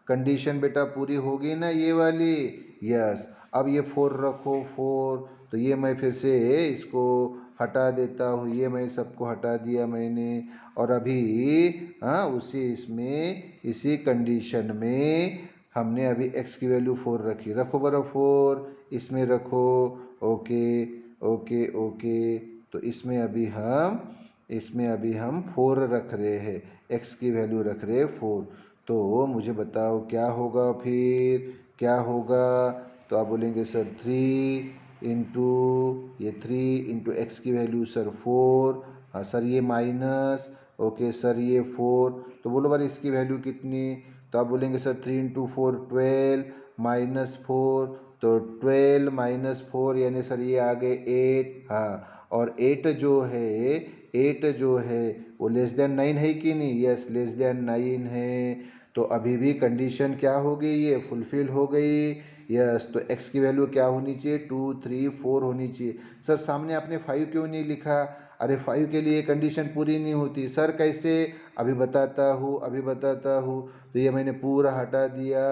कंडीशन बेटा पूरी हो गई ना ये वाली, यस। अब ये 4 रखो 4, तो ये मैं फिर से इसको हटा देता हूँ, ये मैं सबको हटा दिया मैंने, और अभी हाँ उसी इसमें इसी कंडीशन में हमने अभी x की वैल्यू 4 रखी, रखो बरा 4 इसमें रखो, ओके ओके ओके, तो इसमें अभी हम 4 रख रहे हैं, x की वैल्यू रख रहे हैं 4। तो मुझे बताओ क्या होगा, फिर क्या होगा, तो आप बोलेंगे सर 3 इंटू, ये 3 इंटू एक्स की वैल्यू सर 4, हाँ सर ये माइनस, ओके सर ये 4, तो बोलो बार इसकी वैल्यू कितनी, तो आप बोलेंगे सर 3 इंटू 4 12 -4, तो 12 -4 यानी सर ये आ गए 8, हाँ और 8 जो है वो लेस देन 9 है कि नहीं, यस लेस देन 9 है। तो अभी भी कंडीशन क्या हो गई, ये फुलफिल हो गई, यस। तो x की वैल्यू क्या होनी चाहिए 2 3 4 होनी चाहिए। सर सामने आपने 5 क्यों नहीं लिखा, अरे 5 के लिए कंडीशन पूरी नहीं होती सर, कैसे, अभी बताता हूँ। तो ये मैंने पूरा हटा दिया,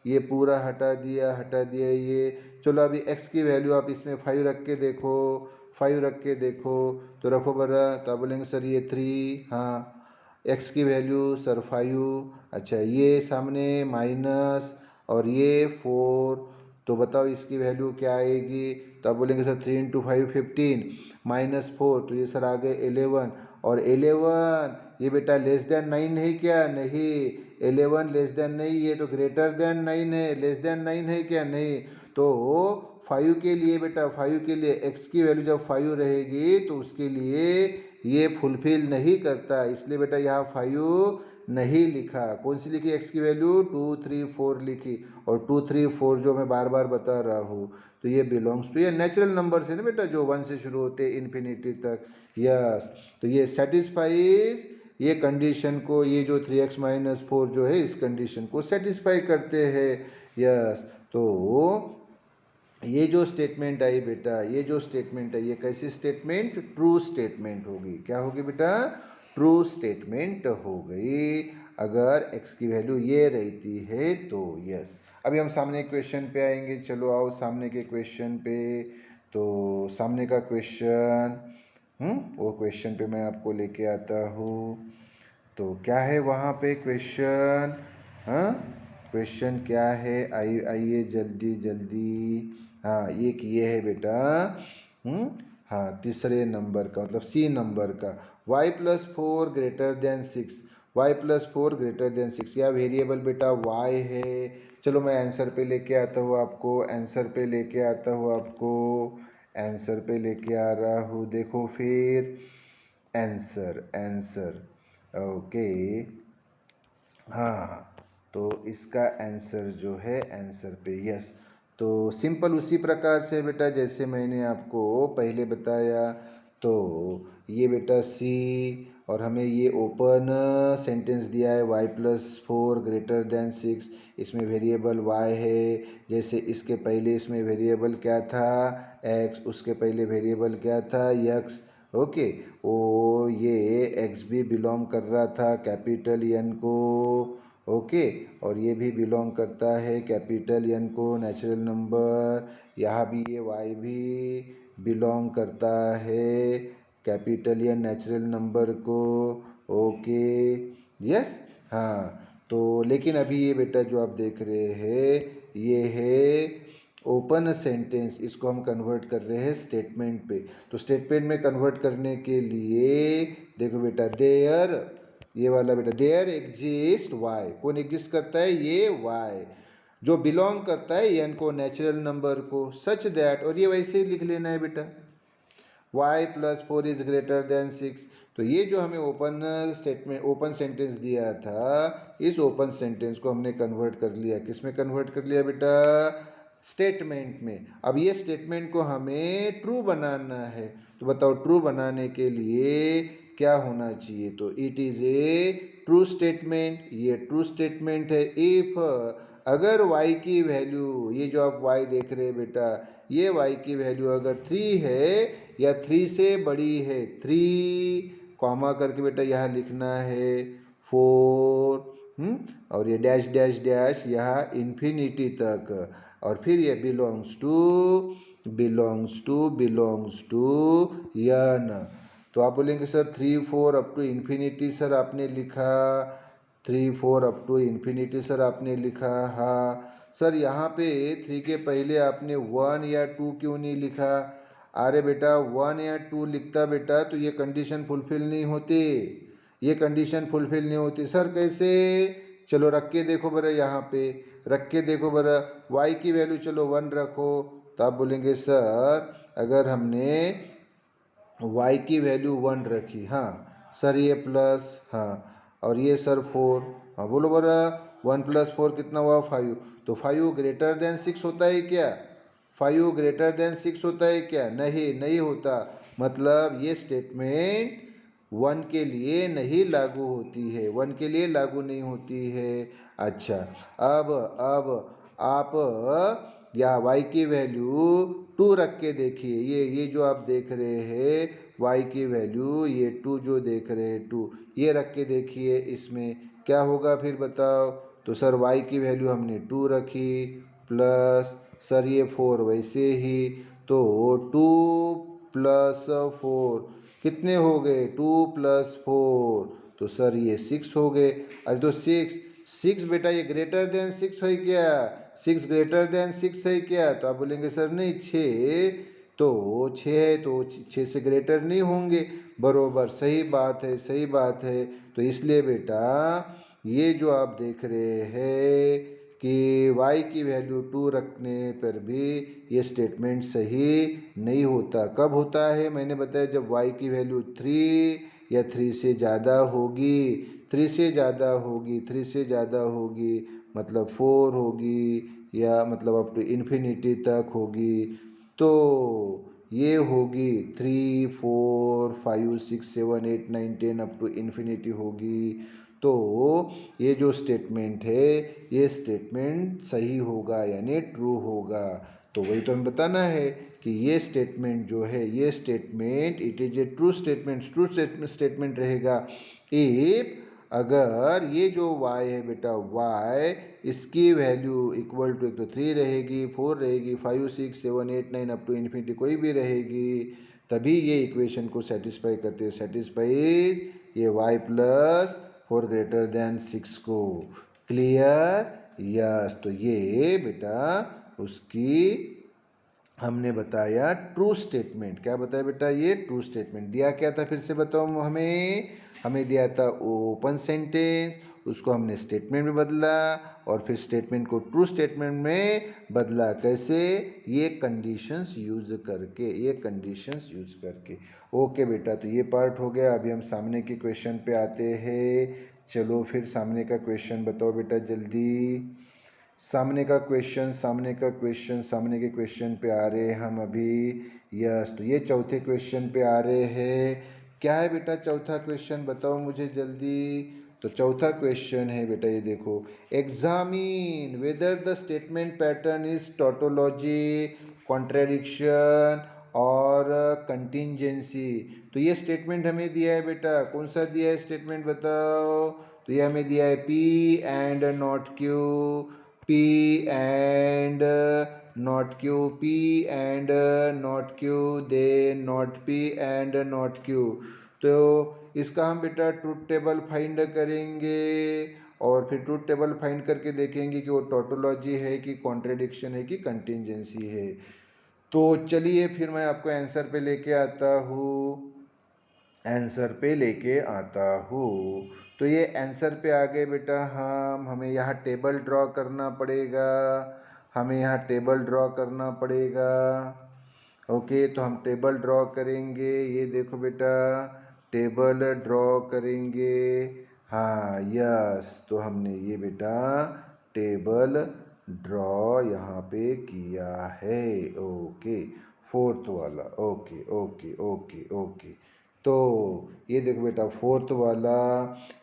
ये पूरा हटा दिया ये। चलो अभी x की वैल्यू आप इसमें 5 रख के देखो, 5 रख के देखो, तो रखो बरा, तो आप बोलेंगे सर ये 3, हाँ x की वैल्यू सर 5, अच्छा ये सामने माइनस और ये 4, तो बताओ इसकी वैल्यू क्या आएगी, तो आप बोलेंगे सर 3 इंटू 5 15 -4, तो ये सर आ गए 11, और 11 ये बेटा लेस देन 9 है क्या, नहीं 11 लेस देन नहीं, ये तो ग्रेटर देन 9 है, लेस देन 9 है क्या, नहीं। तो 5 के लिए बेटा, 5 के लिए x की वैल्यू जब 5 रहेगी तो उसके लिए ये फुलफिल नहीं करता, इसलिए बेटा यहाँ 5 नहीं लिखा। कौन सी लिखी x की वैल्यू 2 3 4 लिखी, और 2 3 4 जो मैं बार बार बता रहा हूँ, तो ये बिलोंग्स टू, ये नेचुरल नंबर है ना बेटा जो 1 से शुरू होते इन्फिनिटी तक, यस। तो ये सेटिस्फाइज ये कंडीशन को, ये जो 3x - 4 जो है इस कंडीशन को सेटिस्फाई करते हैं, यस। तो ये जो स्टेटमेंट आई बेटा, ये जो स्टेटमेंट है ये कैसी स्टेटमेंट, ट्रू स्टेटमेंट होगी, क्या होगी बेटा, ट्रू स्टेटमेंट हो गई अगर x की वैल्यू ये रहती है तो, यस। अभी हम सामने क्वेश्चन पे आएंगे, चलो आओ सामने के क्वेश्चन पे। तो सामने का क्वेश्चन, वो क्वेश्चन पे मैं आपको लेके आता हूँ। तो क्या है वहाँ पे क्वेश्चन, हाँ क्वेश्चन क्या है, आइए जल्दी जल्दी, हाँ एक ये है बेटा, हाँ तीसरे नंबर का मतलब सी नंबर का, y+4 greater than 6, y+4 greater than 6, या वेरिएबल बेटा y है। चलो मैं आंसर पे लेके आता हूँ आपको, आंसर पे लेके आता हूँ आपको, आंसर पे लेके आ रहा हूँ, देखो फिर आंसर आंसर, ओके, हाँ तो इसका आंसर जो है आंसर पे, यस। तो सिंपल उसी प्रकार से बेटा जैसे मैंने आपको पहले बताया, तो ये बेटा सी, और हमें ये ओपन सेंटेंस दिया है y+4 ग्रेटर देन 6, इसमें वेरिएबल y है। जैसे इसके पहले इसमें वेरिएबल क्या था x, उसके पहले वेरिएबल क्या था x। ओके, ओ ये x भी बिलोंग कर रहा था कैपिटल N को। ओके, और ये भी बिलोंग करता है कैपिटल N को, नेचुरल नंबर। यहाँ भी ये y भी बिलोंग करता है कैपिटल या नेचुरल नंबर को। ओके, यस, हाँ। तो लेकिन अभी ये बेटा जो आप देख रहे हैं ये है ओपन सेंटेंस, इसको हम कन्वर्ट कर रहे हैं स्टेटमेंट पे। तो स्टेटमेंट में कन्वर्ट करने के लिए देखो बेटा, देयर, ये वाला बेटा, देयर एग्जिस्ट वाई, कौन एग्जिस्ट करता है, ये वाई जो बिलोंग करता है एन को, नेचुरल नंबर को, सच दैट, और ये वैसे ही लिख लेना है बेटा, y+4 इज ग्रेटर देन 6। तो ये जो हमें ओपन स्टेटमेंट, ओपन सेंटेंस दिया था, इस ओपन सेंटेंस को हमने कन्वर्ट कर लिया, किस में कन्वर्ट कर लिया बेटा, स्टेटमेंट में। अब ये स्टेटमेंट को हमें ट्रू बनाना है, तो बताओ ट्रू बनाने के लिए क्या होना चाहिए, तो it is a true statement, ये ट्रू स्टेटमेंट है इफ, अगर y की वैल्यू, ये जो आप y देख रहे हैं बेटा, ये y की वैल्यू अगर 3 है या 3 से बड़ी है, 3 कॉमा करके बेटा यहाँ लिखना है 4, और ये डैश डैश डैश यहाँ इन्फिनिटी तक, और फिर ये बिलोंग्स टू यन। तो आप बोलेंगे sir 3 4 up to infinity sir आपने लिखा, 3 4 अप टू इन्फिनिटी सर आपने लिखा, हाँ सर यहाँ पे 3 के पहले आपने 1 या 2 क्यों नहीं लिखा। अरे बेटा 1 या 2 लिखता बेटा तो ये कंडीशन फुलफिल नहीं होती, ये कंडीशन फुलफिल नहीं होती। सर कैसे, चलो रख के देखो बरा, यहाँ पे रख के देखो बरा, y की वैल्यू चलो 1 रखो, तो आप बोलेंगे सर अगर हमने y की वैल्यू 1 रखी, हाँ सर ये प्लस, हाँ और ये सर 4, हाँ बोलो बरा 1 + 4 कितना हुआ 5, तो 5 ग्रेटर देन 6 होता है क्या, 5 ग्रेटर देन 6 होता है क्या, नहीं नहीं होता, मतलब ये स्टेटमेंट 1 के लिए नहीं लागू होती है, 1 के लिए लागू नहीं होती है। अच्छा, अब आप या y की वैल्यू 2 रख के देखिए, ये जो आप देख रहे हैं y की वैल्यू, ये 2 जो देख रहे हैं 2, ये रख के देखिए, इसमें क्या होगा फिर बताओ। तो सर y की वैल्यू हमने 2 रखी, प्लस सर ये 4 वैसे ही, तो 2 + 4 कितने हो गए, 2 + 4, तो सर ये 6 हो गए। अरे तो 6 बेटा ये ग्रेटर देन 6 है क्या, 6 ग्रेटर देन 6 है क्या, तो आप बोलेंगे सर नहीं 6, तो 6 है तो 6 से ग्रेटर नहीं होंगे, बरोबर, सही बात है, सही बात है। तो इसलिए बेटा ये जो आप देख रहे हैं कि y की वैल्यू 2 रखने पर भी ये स्टेटमेंट सही नहीं होता। कब होता है, मैंने बताया जब y की वैल्यू 3 या 3 से ज़्यादा होगी, 3 से ज़्यादा होगी, 3 से ज़्यादा होगी, मतलब 4 होगी, या मतलब अप टू इन्फिनिटी तक होगी, तो ये होगी 3 4 5 6 7 8 9 10 अप टू इन्फिनिटी होगी। तो ये जो स्टेटमेंट है ये स्टेटमेंट सही होगा यानी ट्रू होगा। तो वही तो हमें बताना है कि ये स्टेटमेंट जो है, ये statement it is a true statement, true statement रहेगा इफ, अगर ये जो y है बेटा y, इसकी वैल्यू इक्वल टू, एक तो 3 रहेगी, 4 रहेगी, 5 6 7 8 9 अप टू इन्फिनिटी कोई भी रहेगी, तभी ये इक्वेशन को सेटिस्फाई करते हैं, सेटिस्फाइज ये y+4 ग्रेटर देन 6 को। Clear, yes. तो ये बेटा उसकी हमने बताया ट्रू स्टेटमेंट, क्या बताया बेटा, ये ट्रू स्टेटमेंट दिया क्या था, फिर से बताओ हमें दिया था ओपन सेंटेंस, उसको हमने स्टेटमेंट में बदला, और फिर स्टेटमेंट को ट्रू स्टेटमेंट में बदला, कैसे, ये कंडीशंस यूज करके, ये कंडीशंस यूज करके। ओके बेटा, तो ये पार्ट हो गया। अभी हम सामने के क्वेश्चन पे आते हैं। चलो फिर सामने का क्वेश्चन बताओ बेटा जल्दी। सामने का क्वेश्चन, सामने का क्वेश्चन, सामने के क्वेश्चन पे आ रहे हैं हम अभी। यस, तो ये चौथे क्वेश्चन पे आ रहे हैं। क्या है बेटा चौथा क्वेश्चन, बताओ मुझे जल्दी। तो चौथा क्वेश्चन है बेटा, ये देखो, examine whether the statement pattern is tautology, contradiction और कंटिंजेंसी। तो ये स्टेटमेंट हमें दिया है बेटा, कौन सा दिया है स्टेटमेंट बताओ। तो ये हमें दिया है P and not Q, P and not Q, P and not Q, they not P and not Q. तो इसका हम बेटा ट्रूथ टेबल फाइंड करेंगे और फिर ट्रूथ टेबल फाइंड करके देखेंगे कि वो टोटोलॉजी है कि कॉन्ट्रेडिक्शन है कि कंटिंजेंसी है। तो चलिए फिर मैं आपको आंसर पे लेके आता हूँ, आंसर पे लेके आता हूँ। तो ये आंसर पे आ गए बेटा हम। हमें यहाँ टेबल ड्रॉ करना पड़ेगा, हमें यहाँ टेबल ड्रॉ करना पड़ेगा। ओके, तो हम टेबल ड्रॉ करेंगे। ये देखो बेटा, टेबल ड्रॉ करेंगे। हाँ यस, तो हमने ये बेटा टेबल ड्रॉ यहाँ पे किया है। ओके, फोर्थ वाला। Okay okay okay okay. तो ये देखो बेटा फोर्थ वाला,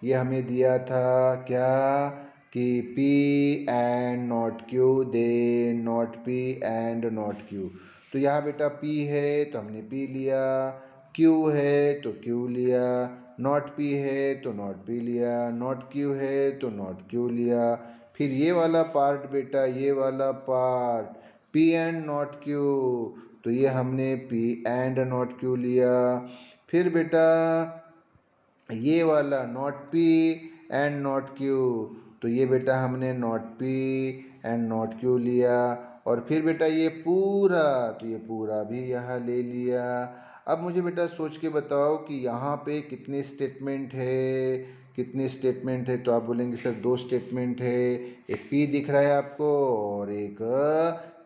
ये हमें दिया था क्या कि P and not Q, they not P and not Q। तो यहाँ बेटा P है तो हमने P लिया, Q है तो Q लिया, नॉट P है तो नॉट P लिया, नॉट Q है तो नॉट Q लिया। फिर ये वाला पार्ट बेटा, ये वाला part P and not Q, तो ये हमने P एंड नॉट Q लिया। फिर बेटा ये वाला not P and not Q, तो ये बेटा हमने not P and not Q लिया। और फिर बेटा ये पूरा, तो ये पूरा भी यहाँ ले लिया। अब मुझे बेटा सोच के बताओ कि यहाँ पे कितने स्टेटमेंट है, कितने स्टेटमेंट है। तो आप बोलेंगे सर दो स्टेटमेंट है, एक पी दिख रहा है आपको और एक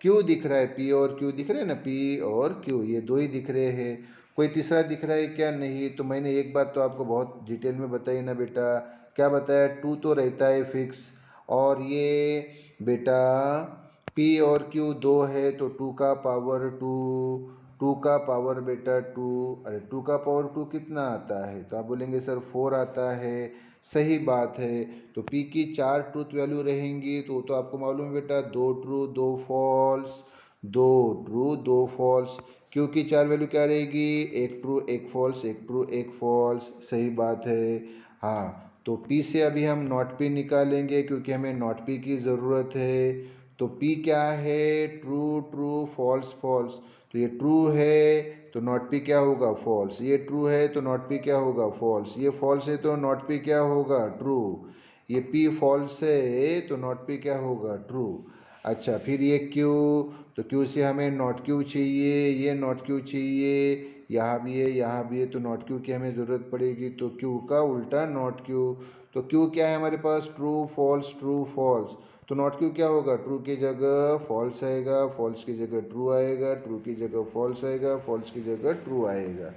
क्यू दिख रहा है। पी और क्यू दिख रहे हैं ना, पी और क्यू, ये दो ही दिख रहे हैं। कोई तीसरा दिख रहा है क्या, नहीं। तो मैंने एक बात तो आपको बहुत डिटेल में बताई ना बेटा, क्या बताया, टू तो रहता है फिक्स। और ये बेटा पी और क्यू दो है तो टू का पावर टू, टू का पावर बेटा टू। अरे टू का पावर टू कितना आता है, तो आप बोलेंगे सर फोर आता है। सही बात है। तो पी की चार ट्रूथ वैल्यू रहेंगी, तो आपको मालूम है बेटा, दो ट्रू दो फॉल्स, दो ट्रू दो फॉल्स। क्यू की चार वैल्यू क्या रहेगी, एक ट्रू एक फॉल्स, एक ट्रू एक फॉल्स। सही बात है। हाँ, तो P से अभी हम नॉट P निकालेंगे क्योंकि हमें नॉट P की ज़रूरत है। तो P क्या है, ट्रू ट्रू फॉल्स फॉल्स। तो ये ट्रू है तो नॉट P क्या होगा, फॉल्स। ये ट्रू है तो नॉट P क्या होगा, फॉल्स। ये फॉल्स है तो नॉट P क्या होगा, ट्रू। ये P फॉल्स है तो नॉट P क्या होगा, ट्रू। अच्छा, फिर ये Q, तो Q से हमें नॉट Q चाहिए, ये नॉट Q चाहिए, यहाँ भी है यहाँ भी है, तो नॉट Q की हमें ज़रूरत पड़ेगी। तो Q का उल्टा नॉट Q। तो Q क्या है हमारे पास, ट्रू फॉल्स ट्रू फॉल्स। तो नॉट Q क्या होगा, ट्रू की जगह फॉल्स आएगा, फॉल्स की जगह ट्रू आएगा, ट्रू की जगह फॉल्स आएगा, फॉल्स की जगह ट्रू आएगा।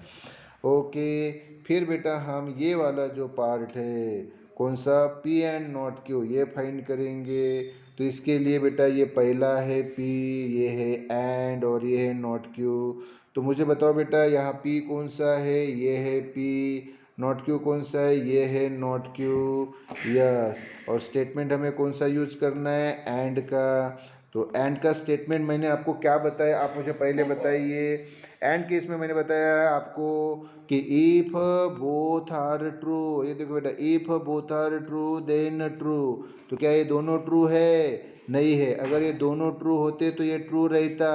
ओके, फिर बेटा हम ये वाला जो पार्ट है, कौन सा, P एंड नॉट Q, ये फाइंड करेंगे। तो इसके लिए बेटा ये पहला है P, ये है एंड और ये है नॉट Q। तो मुझे बताओ बेटा यहाँ P कौन सा है, ये है P, नॉट Q कौन सा है, ये है नॉट Q। यस, और स्टेटमेंट हमें कौन सा यूज करना है, एंड का। तो एंड का स्टेटमेंट मैंने आपको क्या बताया, आप मुझे पहले बताइए। एंड केस में मैंने बताया आपको कि इफ बोथ आर ट्रू, ये देखो बेटा, if both are true then true. तो क्या ये दोनों ट्रू है, नहीं है। अगर ये दोनों ट्रू होते तो ये ट्रू रहता,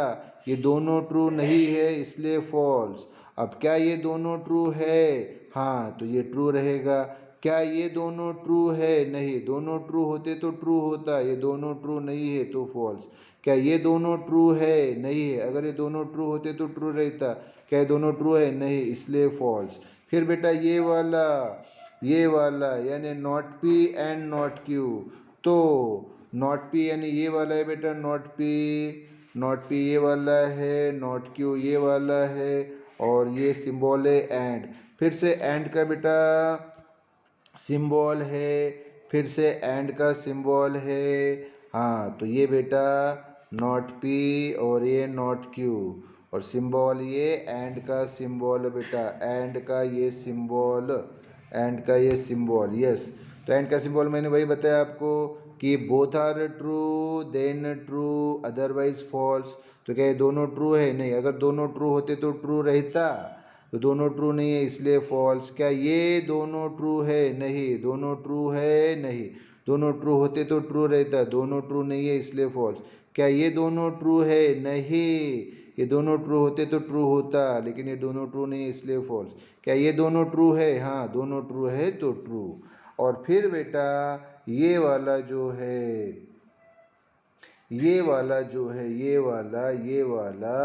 ये दोनों ट्रू नहीं है इसलिए फॉल्स। अब क्या ये दोनों ट्रू है, हाँ, तो ये ट्रू रहेगा। क्या ये दोनों ट्रू है, नहीं। दोनों ट्रू होते तो ट्रू होता, ये दोनों ट्रू नहीं है तो फॉल्स। क्या ये दोनों ट्रू है, नहीं है। अगर ये दोनों ट्रू होते तो ट्रू रहता, क्या ये दोनों ट्रू है, नहीं, इसलिए फॉल्स। फिर बेटा ये वाला यानी not P and not Q। तो नॉट P यानी ये वाला है बेटा, नॉट P, नॉट P ये वाला है, नॉट Q ये वाला है, और ये सिंबल है एंड। फिर से एंड का बेटा सिंबल है, फिर से एंड का सिंबल है। हाँ, तो ये बेटा नॉट पी और ये नॉट क्यू, और सिंबल ये एंड का सिंबल बेटा, एंड का ये सिंबल, एंड का ये सिंबल, यस। तो एंड का सिंबल मैंने वही बताया आपको कि both are true then true otherwise false. तो क्या ये दोनों ट्रू है? नहीं। अगर दोनों ट्रू होते तो ट्रू रहता, तो दोनों ट्रू नहीं है इसलिए फॉल्स। क्या ये दोनों ट्रू है? नहीं। दोनों ट्रू है? नहीं। दोनों ट्रू होते तो ट्रू रहता, दोनों ट्रू नहीं है इसलिए फॉल्स। क्या ये दोनों ट्रू है? नहीं। ये दोनों ट्रू होते तो ट्रू होता, लेकिन ये दोनों ट्रू नहीं है इसलिए फॉल्स। क्या ये दोनों ट्रू है? हाँ, दोनों ट्रू है तो ट्रू। और फिर बेटा ये वाला जो है, ये वाला जो है, ये वाला,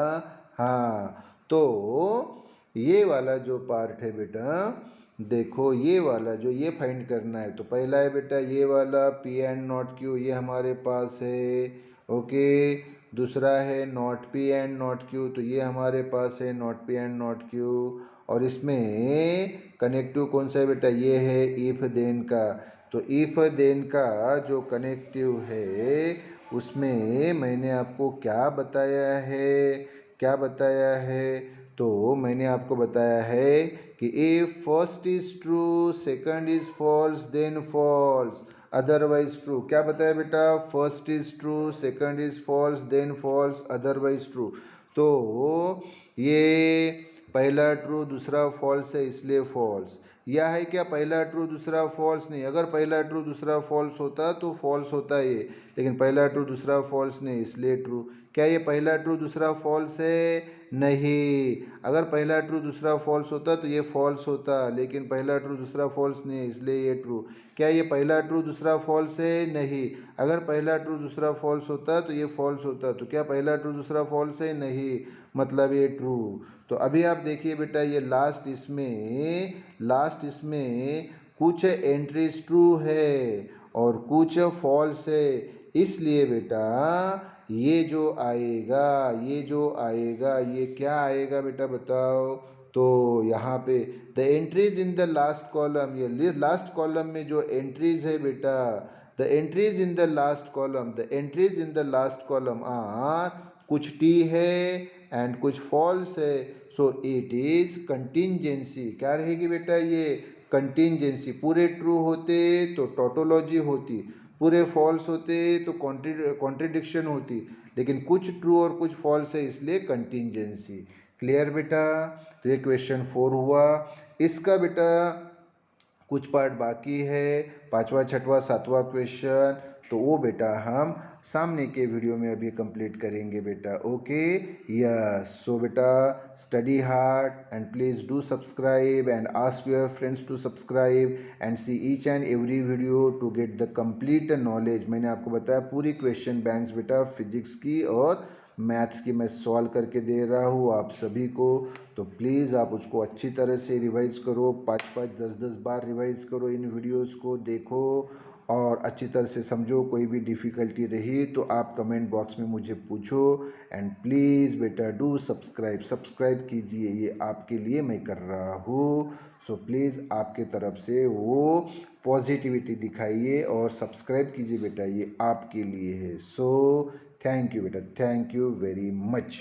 हाँ, तो ये वाला जो पार्ट है बेटा, देखो ये वाला जो ये फाइंड करना है, तो पहला है बेटा ये वाला पी एंड नॉट क्यू, ये हमारे पास है, ओके। दूसरा है not P and not Q, तो ये हमारे पास है not P and not Q. और इसमें कनेक्टिव कौन सा है बेटा? ये है इफ देन का। तो इफ देन का जो कनेक्टिव है उसमें मैंने आपको क्या बताया है, क्या बताया है? तो मैंने आपको बताया है कि if first is true second is false then false otherwise true. क्या बताया बेटा? First is true second is false then false otherwise true. तो ये पहला ट्रू दूसरा फॉल्स है इसलिए फॉल्स। यह है क्या? पहला ट्रू दूसरा फॉल्स नहीं। अगर पहला ट्रू दूसरा फॉल्स होता तो फॉल्स होता ये, लेकिन पहला ट्रू दूसरा फॉल्स नहीं इसलिए ट्रू। क्या ये पहला ट्रू दूसरा फॉल्स है? नहीं। अगर पहला ट्रू दूसरा फॉल्स होता तो ये फॉल्स होता, लेकिन पहला ट्रू दूसरा फॉल्स नहीं है इसलिए ये ट्रू। क्या ये पहला ट्रू दूसरा फॉल्स है? नहीं। अगर पहला ट्रू दूसरा फॉल्स होता तो ये फॉल्स होता, तो क्या पहला ट्रू दूसरा फॉल्स है? नहीं, मतलब ये ट्रू। तो अभी आप देखिए बेटा ये लास्ट इसमें कुछ एंट्रीज ट्रू है और कुछ फॉल्स है, इसलिए बेटा ये जो आएगा, ये क्या आएगा बेटा बताओ? तो यहाँ पे the entries in the last column, ये लास्ट कॉलम में जो एंट्रीज है बेटा, the entries in the last column are कुछ टी है एंड कुछ फॉल्स है, सो इट इज कंटिंजेंसी। क्या रहेगी बेटा? ये कंटिंजेंसी। पूरे ट्रू होते तो टोटोलॉजी होती, पूरे फॉल्स होते तो कॉन्ट्रडिक्शन होती, लेकिन कुछ ट्रू और कुछ फॉल्स है इसलिए कंटिंजेंसी। क्लियर बेटा? तो ये क्वेश्चन 4 हुआ। इसका बेटा कुछ पार्ट बाकी है, 5वां 6वां 7वां क्वेश्चन, तो वो बेटा हम सामने के वीडियो में अभी कंप्लीट करेंगे बेटा, ओके। यस, सो बेटा study hard and please do subscribe and ask your friends to subscribe and see each and every video to get the complete knowledge. मैंने आपको बताया पूरी क्वेश्चन बैंक्स बेटा फिजिक्स की और मैथ्स की मैं सॉल्व करके दे रहा हूँ आप सभी को, तो प्लीज़ आप उसको अच्छी तरह से रिवाइज़ करो, 5-5 10-10 बार रिवाइज़ करो, इन वीडियोस को देखो और अच्छी तरह से समझो। कोई भी डिफ़िकल्टी रही तो आप कमेंट बॉक्स में मुझे पूछो एंड प्लीज़ बेटा डू सब्सक्राइब कीजिए, ये आपके लिए मैं कर रहा हूँ। सो प्लीज़ आपके तरफ से वो पॉजिटिविटी दिखाइए और सब्सक्राइब कीजिए बेटा, ये आपके लिए है। सो थैंक यू बेटा, थैंक यू वेरी मच।